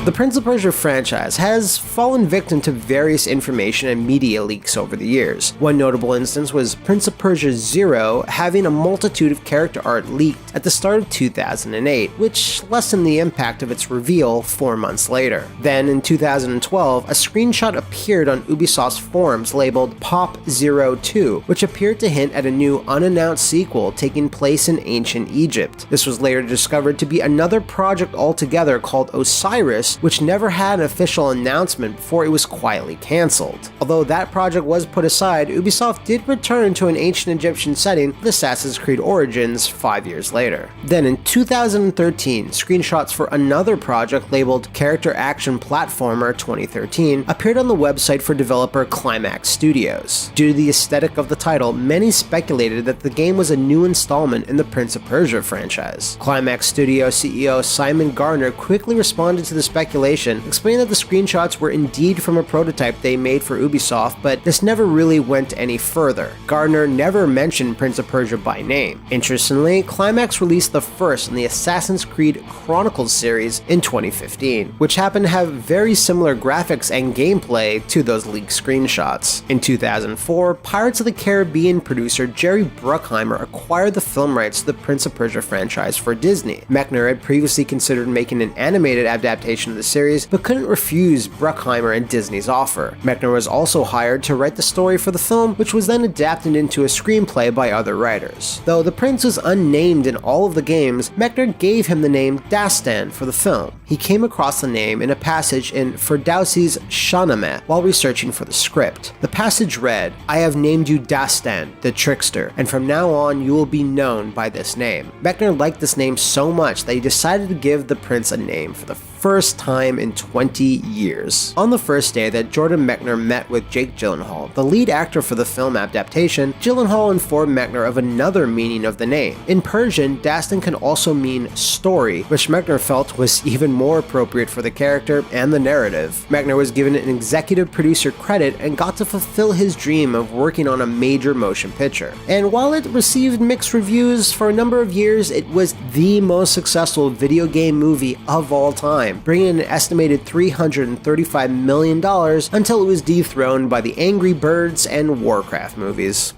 The Prince of Persia franchise has fallen victim to various information and media leaks over the years. One notable instance was Prince of Persia 0 having a multitude of character art leaked at the start of 2008, which lessened the impact of its reveal 4 months later. Then, in 2012, a screenshot appeared on Ubisoft's forums labeled Pop 02, which appeared to hint at a new unannounced sequel taking place in ancient Egypt. This was later discovered to be another project altogether called Osiris, which never had an official announcement before it was quietly cancelled. Although that project was put aside, Ubisoft did return to an ancient Egyptian setting with Assassin's Creed Origins 5 years later. Then in 2013, screenshots for another project labeled Character Action Platformer 2013 appeared on the website for developer CLIMAX Studios. Due to the aesthetic of the title, many speculated that the game was a new installment in the Prince of Persia franchise. CLIMAX Studio CEO Simon Gardner quickly responded to the speculation, explaining that the screenshots were indeed from a prototype they made for Ubisoft, but this never really went any further. Gardner never mentioned Prince of Persia by name. Interestingly, CLIMAX released the first in the Assassin's Creed Chronicles series in 2015, which happened to have very similar graphics and gameplay to those leaked screenshots. In 2004, Pirates of the Caribbean producer Jerry Bruckheimer acquired the film rights to the Prince of Persia franchise for Disney. MECHNER had previously considered making an animated adaptation of the series, but couldn't refuse Bruckheimer and Disney's offer. Mechner was also hired to write the story for the film, which was then adapted into a screenplay by other writers. Though the prince was unnamed in all of the games, Mechner gave him the name Dastan for the film. He came across the name in a passage in Ferdowsi's Shahnameh while researching for the script. The passage read, "I have named you Dastan, the trickster, and from now on you will be known by this name." Mechner liked this name so much that he decided to give the prince a name for the first time in 20 years. On the first day that Jordan Mechner met with Jake Gyllenhaal, the lead actor for the film adaptation, Gyllenhaal informed Mechner of another meaning of the name. In Persian, Dastan can also mean story, which Mechner felt was even more appropriate for the character and the narrative. Mechner was given an executive producer credit and got to fulfill his dream of working on a major motion picture. And while it received mixed reviews for a number of years, it was the most successful video game movie of all time, bringing in an estimated $335 million until it was dethroned by the Angry Birds and Warcraft movies.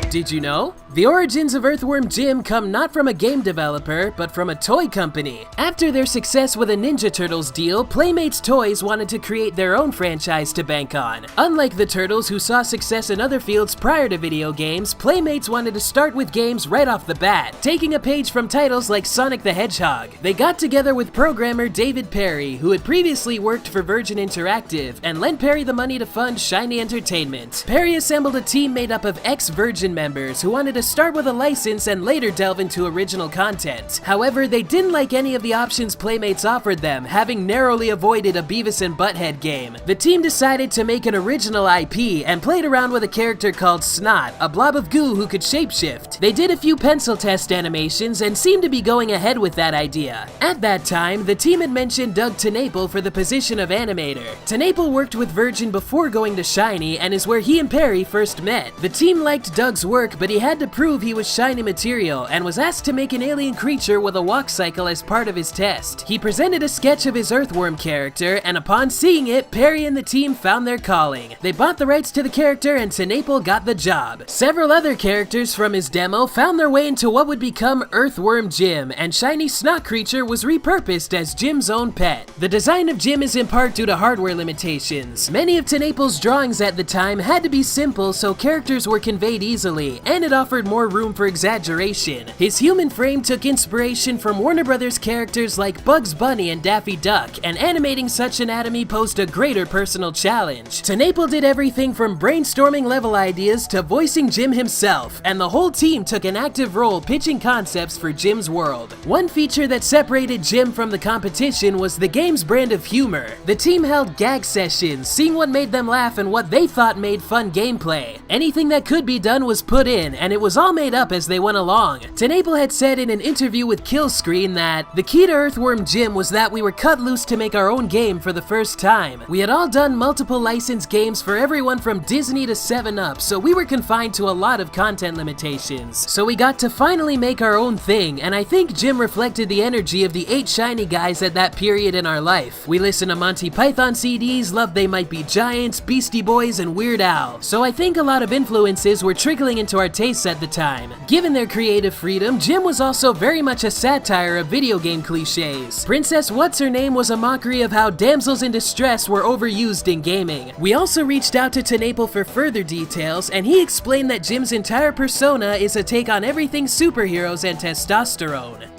Did you know? The origins of Earthworm Jim come not from a game developer, but from a toy company. After their success with a Ninja Turtles deal, Playmates Toys wanted to create their own franchise to bank on. Unlike the Turtles, who saw success in other fields prior to video games, Playmates wanted to start with games right off the bat, taking a page from titles like Sonic the Hedgehog. They got together with programmer David Perry, who had previously worked for Virgin Interactive, and lent Perry the money to fund Shiny Entertainment. Perry assembled a team made up of ex-Virgin members who wanted to start with a license and later delve into original content. However, they didn't like any of the options Playmates offered them, having narrowly avoided a Beavis and Butthead game. The team decided to make an original IP and played around with a character called Snot, a blob of goo who could shapeshift. They did a few pencil test animations and seemed to be going ahead with that idea. At that time, the team had mentioned Doug TenNapel for the position of animator. TenNapel worked with Virgin before going to Shiny and is where he and Perry first met. The team liked Doug's work, but he had to prove he was Shiny material and was asked to make an alien creature with a walk cycle as part of his test. He presented a sketch of his Earthworm character, and upon seeing it, Perry and the team found their calling. They bought the rights to the character and TenNapel got the job. Several other characters from his demo found their way into what would become Earthworm Jim, and Shiny Snot Creature was repurposed as Jim's own pet. The design of Jim is in part due to hardware limitations. Many of TenNapel's drawings at the time had to be simple so characters were conveyed easily, and it offered more room for exaggeration. His human frame took inspiration from Warner Brothers characters like Bugs Bunny and Daffy Duck, and animating such anatomy posed a greater personal challenge. TenNapel did everything from brainstorming level ideas to voicing Jim himself, and the whole team took an active role pitching concepts for Jim's world. One feature that separated Jim from the competition was the game's brand of humor. The team held gag sessions, seeing what made them laugh and what they thought made fun gameplay. Anything that could be done was put in, and it was all made up as they went along. TenNapel had said in an interview with Killscreen that the key to Earthworm Jim was that we were cut loose to make our own game for the first time. We had all done multiple licensed games for everyone from Disney to 7-Up, so we were confined to a lot of content limitations. So we got to finally make our own thing, and I think Jim reflected the energy of the 8 Shiny guys at that period in our life. We listened to Monty Python CDs, loved They Might Be Giants, Beastie Boys, and Weird Al. So I think a lot of influences were trickling into our tastes at the time. Given their creative freedom, Jim was also very much a satire of video game cliches. Princess What's-Her-Name was a mockery of how damsels in distress were overused in gaming. We also reached out to TenNapel for further details, and he explained that Jim's entire persona is a take on everything superheroes and testosterone.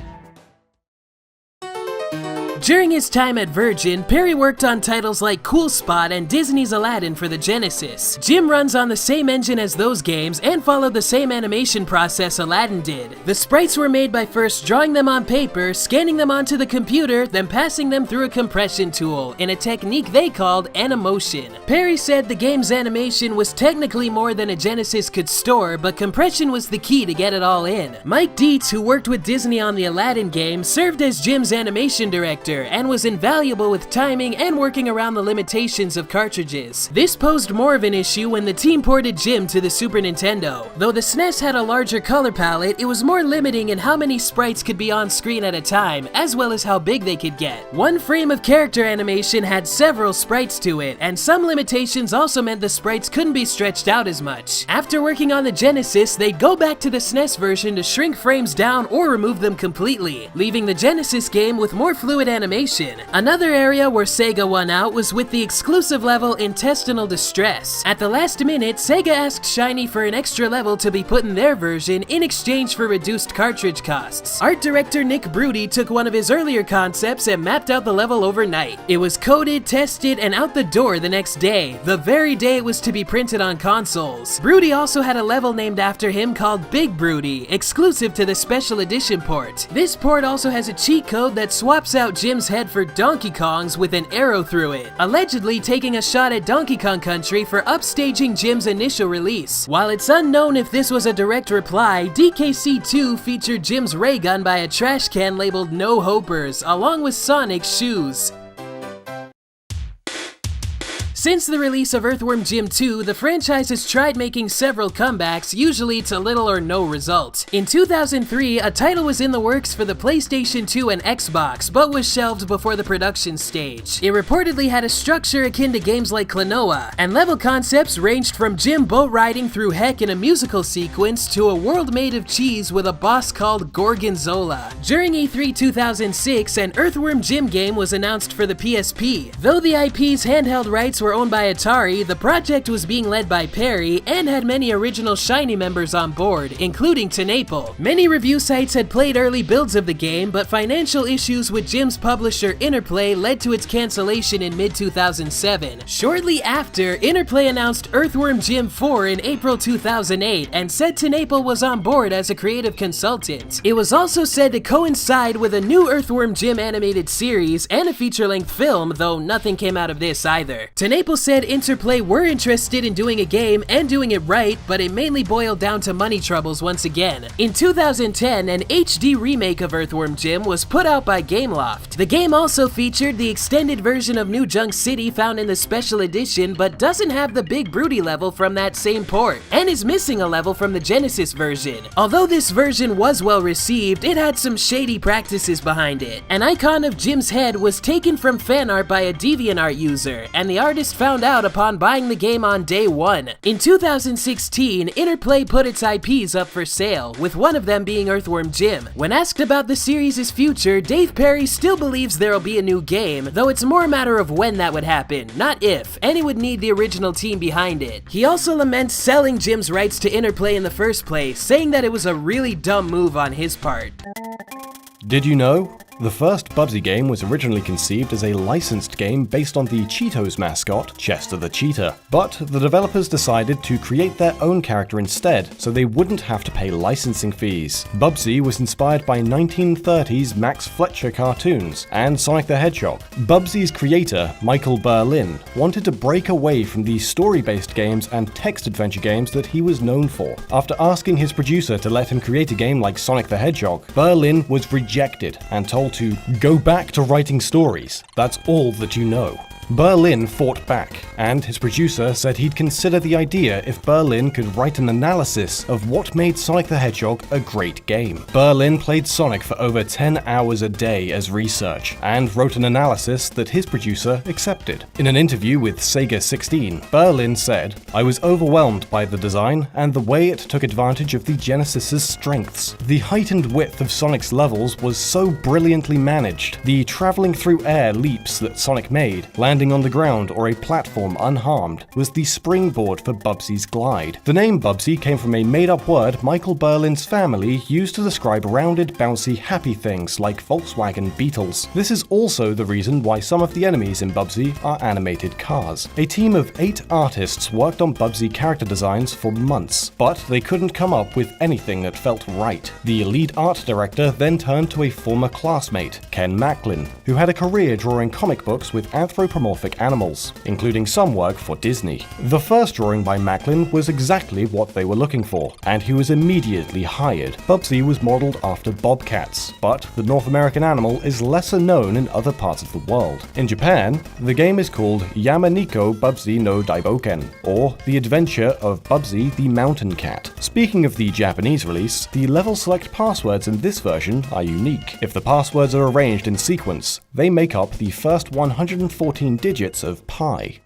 During his time at Virgin, Perry worked on titles like Cool Spot and Disney's Aladdin for the Genesis. Jim runs on the same engine as those games and followed the same animation process Aladdin did. The sprites were made by first drawing them on paper, scanning them onto the computer, then passing them through a compression tool in a technique they called Animotion. Perry said the game's animation was technically more than a Genesis could store, but compression was the key to get it all in. Mike Dietz, who worked with Disney on the Aladdin game, served as Jim's animation director, player and was invaluable with timing and working around the limitations of cartridges. This posed more of an issue when the team ported Jim to the Super Nintendo. Though the SNES had a larger color palette, it was more limiting in how many sprites could be on screen at a time, as well as how big they could get. One frame of character animation had several sprites to it, and some limitations also meant the sprites couldn't be stretched out as much. After working on the Genesis, they'd go back to the SNES version to shrink frames down or remove them completely, leaving the Genesis game with more fluid animation. Another area where Sega won out was with the exclusive level Intestinal Distress. At the last minute, Sega asked Shiny for an extra level to be put in their version in exchange for reduced cartridge costs. Art director Nick Broody took one of his earlier concepts and mapped out the level overnight. It was coded, tested, and out the door the next day, the very day it was to be printed on consoles. Broody also had a level named after him called Big Broody, exclusive to the Special Edition port. This port also has a cheat code that swaps out Jim's head for Donkey Kong's with an arrow through it, allegedly taking a shot at Donkey Kong Country for upstaging Jim's initial release. While it's unknown if this was a direct reply, DKC 2 featured Jim's ray gun by a trash can labeled No Hopers, along with Sonic's shoes. Since the release of Earthworm Jim 2, the franchise has tried making several comebacks, usually to little or no result. In 2003, a title was in the works for the PlayStation 2 and Xbox, but was shelved before the production stage. It reportedly had a structure akin to games like Klonoa, and level concepts ranged from Jim boat riding through heck in a musical sequence to a world made of cheese with a boss called Gorgonzola. During E3 2006, an Earthworm Jim game was announced for the PSP. Though the IP's handheld rights were owned by Atari, the project was being led by Perry and had many original Shiny members on board, including Tenaple. Many review sites had played early builds of the game, but financial issues with Jim's publisher Interplay led to its cancellation in mid-2007. Shortly after, Interplay announced Earthworm Jim 4 in April 2008 and said Tenaple was on board as a creative consultant. It was also said to coincide with a new Earthworm Jim animated series and a feature-length film, though nothing came out of this either. Tenaple said Interplay were interested in doing a game and doing it right, but it mainly boiled down to money troubles once again. In 2010, an HD remake of Earthworm Jim was put out by Gameloft. The game also featured the extended version of New Junk City found in the Special Edition, but doesn't have the Big Broody level from that same port, and is missing a level from the Genesis version. Although this version was well received, it had some shady practices behind it. An icon of Jim's head was taken from fan art by a DeviantArt user, and the artist found out upon buying the game on day one. In 2016, Interplay put its IPs up for sale, with one of them being Earthworm Jim. When asked about the series' future, Dave Perry still believes there'll be a new game, though it's more a matter of when that would happen, not if, and he would need the original team behind it. He also laments selling Jim's rights to Interplay in the first place, saying that it was a really dumb move on his part. Did you know? The first Bubsy game was originally conceived as a licensed game based on the Cheetos mascot, Chester the Cheetah. But the developers decided to create their own character instead, so they wouldn't have to pay licensing fees. Bubsy was inspired by 1930s Max Fletcher cartoons and Sonic the Hedgehog. Bubsy's creator, Michael Berlin, wanted to break away from the story-based games and text adventure games that he was known for. After asking his producer to let him create a game like Sonic the Hedgehog, Berlin was rejected and told to go back to writing stories. That's all that you know. Berlin fought back, and his producer said he'd consider the idea if Berlin could write an analysis of what made Sonic the Hedgehog a great game. Berlin played Sonic for over 10 hours a day as research, and wrote an analysis that his producer accepted. In an interview with Sega 16, Berlin said, "I was overwhelmed by the design and the way it took advantage of the Genesis's strengths. The height and width of Sonic's levels was so brilliantly managed. The traveling through air leaps that Sonic made, landing on the ground or a platform unharmed, was the springboard for Bubsy's glide." The name Bubsy came from a made-up word Michael Berlin's family used to describe rounded, bouncy, happy things like Volkswagen Beetles. This is also the reason why some of the enemies in Bubsy are animated cars. A team of 8 artists worked on Bubsy character designs for months, but they couldn't come up with anything that felt right. The lead art director then turned to a former classmate, Ken Macklin, who had a career drawing comic books with anthropomorphic anthropomorphic animals, including some work for Disney. The first drawing by Macklin was exactly what they were looking for, and he was immediately hired. Bubsy was modeled after bobcats, but the North American animal is lesser known in other parts of the world. In Japan, the game is called Yamaniko Bubsy no Daiboken, or The Adventure of Bubsy the Mountain Cat. Speaking of the Japanese release, the level select passwords in this version are unique. If the passwords are arranged in sequence, they make up the first 114 digits of pi.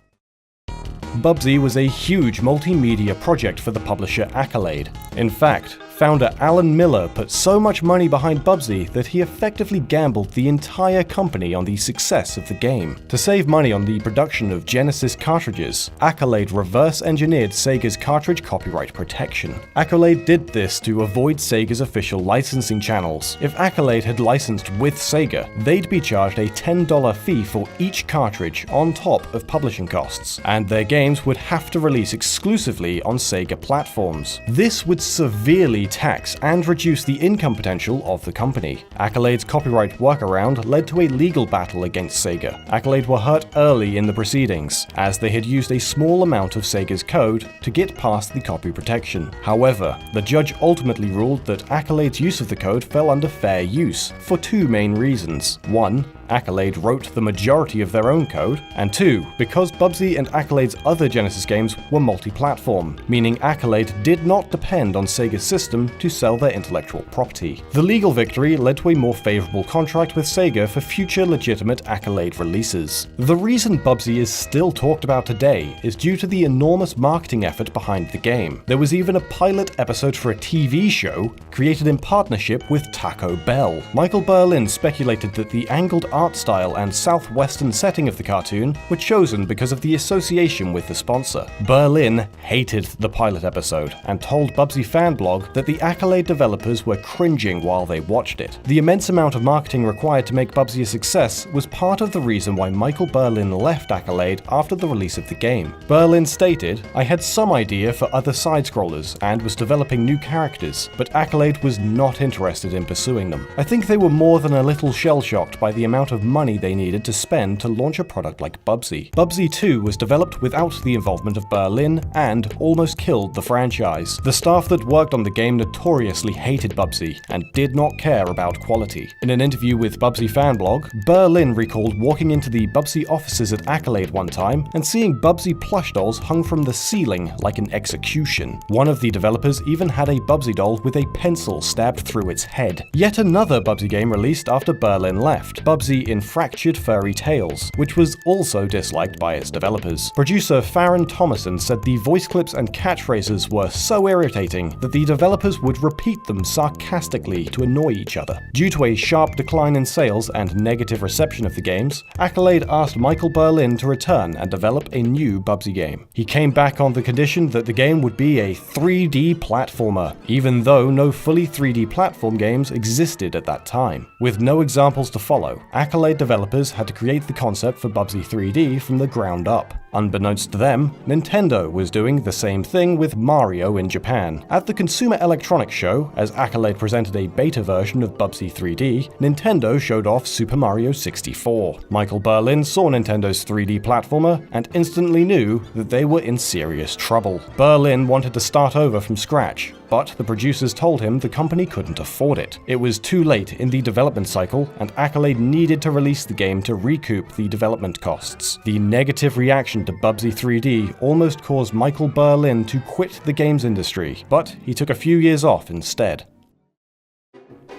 Bubsy was a huge multimedia project for the publisher Accolade. In fact, founder Alan Miller put so much money behind Bubsy that he effectively gambled the entire company on the success of the game. To save money on the production of Genesis cartridges, Accolade reverse-engineered Sega's cartridge copyright protection. Accolade did this to avoid Sega's official licensing channels. If Accolade had licensed with Sega, they'd be charged a $10 fee for each cartridge on top of publishing costs, and their games would have to release exclusively on Sega platforms. This would severely tax and reduce the income potential of the company. Accolade's copyright workaround led to a legal battle against Sega. Accolade were hurt early in the proceedings, as they had used a small amount of Sega's code to get past the copy protection. However, the judge ultimately ruled that Accolade's use of the code fell under fair use, for two main reasons. One, Accolade wrote the majority of their own code, and two, because Bubsy and Accolade's other Genesis games were multi-platform, meaning Accolade did not depend on Sega's system to sell their intellectual property. The legal victory led to a more favorable contract with Sega for future legitimate Accolade releases. The reason Bubsy is still talked about today is due to the enormous marketing effort behind the game. There was even a pilot episode for a TV show created in partnership with Taco Bell. Michael Berlin speculated that the angled art style and southwestern setting of the cartoon were chosen because of the association with the sponsor. Berlin hated the pilot episode and told Bubsy Fanblog that the Accolade developers were cringing while they watched it. The immense amount of marketing required to make Bubsy a success was part of the reason why Michael Berlin left Accolade after the release of the game. Berlin stated, "I had some idea for other side-scrollers and was developing new characters, but Accolade was not interested in pursuing them. I think they were more than a little shell-shocked by the amount of money they needed to spend to launch a product like Bubsy." Bubsy 2 was developed without the involvement of Berlin and almost killed the franchise. The staff that worked on the game notoriously hated Bubsy and did not care about quality. In an interview with Bubsy Fanblog, Berlin recalled walking into the Bubsy offices at Accolade one time and seeing Bubsy plush dolls hung from the ceiling like an execution. One of the developers even had a Bubsy doll with a pencil stabbed through its head. Yet another Bubsy game released after Berlin left, Bubsy in Fractured Furry Tales, which was also disliked by its developers. Producer Farron Thomason said the voice clips and catchphrases were so irritating that the developers would repeat them sarcastically to annoy each other. Due to a sharp decline in sales and negative reception of the games, Accolade asked Michael Berlin to return and develop a new Bubsy game. He came back on the condition that the game would be a 3D platformer, even though no fully 3D platform games existed at that time. With no examples to follow, Accolade developers had to create the concept for Bubsy 3D from the ground up. Unbeknownst to them, Nintendo was doing the same thing with Mario in Japan. At the Consumer Electronics Show, as Accolade presented a beta version of Bubsy 3D, Nintendo showed off Super Mario 64. Michael Berlin saw Nintendo's 3D platformer and instantly knew that they were in serious trouble. Berlin wanted to start over from scratch, but the producers told him the company couldn't afford it. It was too late in the development cycle, and Accolade needed to release the game to recoup the development costs. The negative reaction to Bubsy 3D almost caused Michael Berlin to quit the games industry, but he took a few years off instead.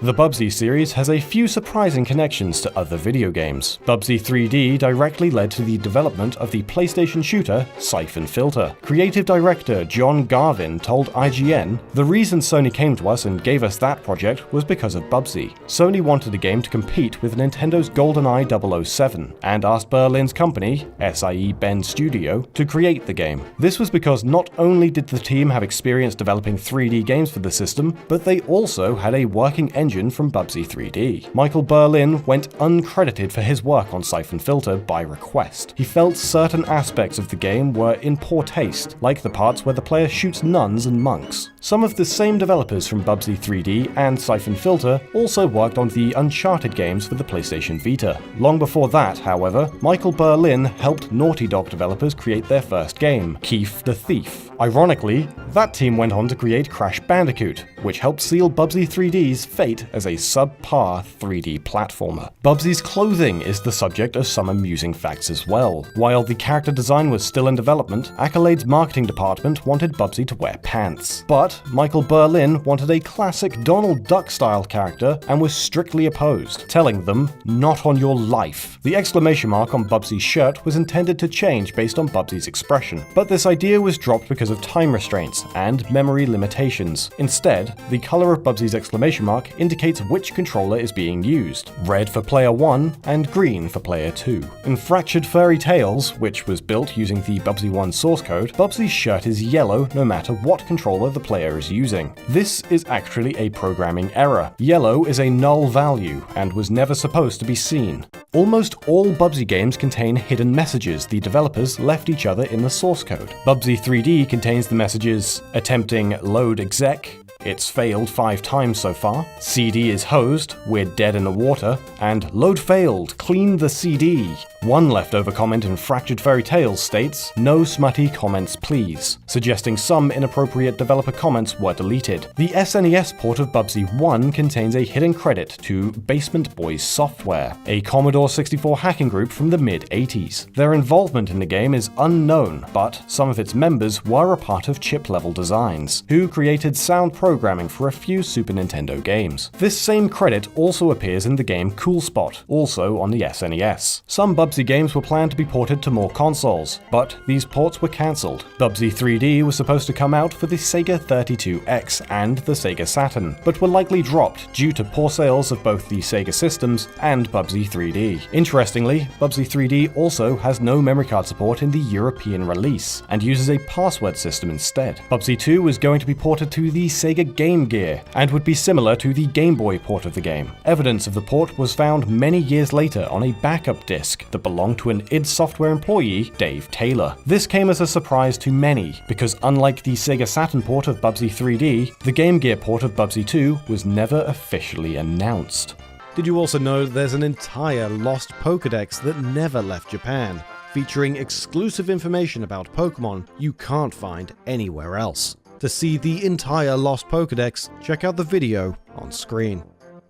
The Bubsy series has a few surprising connections to other video games. Bubsy 3D directly led to the development of the PlayStation shooter Siphon Filter. Creative director John Garvin told IGN, "The reason Sony came to us and gave us that project was because of Bubsy. Sony wanted a game to compete with Nintendo's GoldenEye 007 and asked Berlin's company, SIE Bend Studio, to create the game. This was because not only did the team have experience developing 3D games for the system, but they also had a working engine engine from Bubsy 3D. Michael Berlin went uncredited for his work on Siphon Filter by request. He felt certain aspects of the game were in poor taste, like the parts where the player shoots nuns and monks. Some of the same developers from Bubsy 3D and Siphon Filter also worked on the Uncharted games for the PlayStation Vita. Long before that, however, Michael Berlin helped Naughty Dog developers create their first game, Keef the Thief. Ironically, that team went on to create Crash Bandicoot, which helped seal Bubsy 3D's fate as a subpar 3D platformer. Bubsy's clothing is the subject of some amusing facts as well. While the character design was still in development, Accolade's marketing department wanted Bubsy to wear pants. But Michael Berlin wanted a classic Donald Duck-style character and was strictly opposed, telling them, "Not on your life." The exclamation mark on Bubsy's shirt was intended to change based on Bubsy's expression, but this idea was dropped because of time restraints and memory limitations. Instead, the color of Bubsy's exclamation mark indicates which controller is being used, red for player 1 and green for player 2. In Fractured Fairy Tales, which was built using the Bubsy 1 source code, Bubsy's shirt is yellow no matter what controller the player is using. This is actually a programming error. Yellow is a null value and was never supposed to be seen. Almost all Bubsy games contain hidden messages the developers left each other in the source code. Bubsy 3D contains the messages attempting load exec, it's failed 5 times so far, CD is hosed, we're dead in the water, and load failed, clean the CD. One leftover comment in Fractured Fairy Tales states, "No smutty comments please," suggesting some inappropriate developer comments were deleted. The SNES port of Bubsy 1 contains a hidden credit to Basement Boys Software, a Commodore 64 hacking group from the mid-80s. Their involvement in the game is unknown, but some of its members were a part of chip-level designs, who created sound programming for a few Super Nintendo games. This same credit also appears in the game Cool Spot, also on the SNES. Some Bubsy games were planned to be ported to more consoles, but these ports were cancelled. Bubsy 3D was supposed to come out for the Sega 32X and the Sega Saturn, but were likely dropped due to poor sales of both the Sega systems and Bubsy 3D. Interestingly, Bubsy 3D also has no memory card support in the European release, and uses a password system instead. Bubsy 2 was going to be ported to the Sega Game Gear, and would be similar to the Game Boy port of the game. Evidence of the port was found many years later on a backup disc that belonged to an id Software employee, Dave Taylor. This came as a surprise to many, because unlike the Sega Saturn port of Bubsy 3D, the Game Gear port of Bubsy 2 was never officially announced. Did you also know there's an entire lost Pokedex that never left Japan, featuring exclusive information about Pokemon you can't find anywhere else? To see the entire lost Pokedex, check out the video on screen.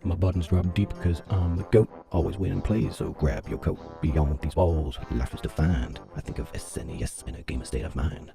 My buttons drop deep because I'm the GOAT. Always win and play, so grab your coat. Beyond these walls, life is defined. I think of SNES in a gamer state of mind.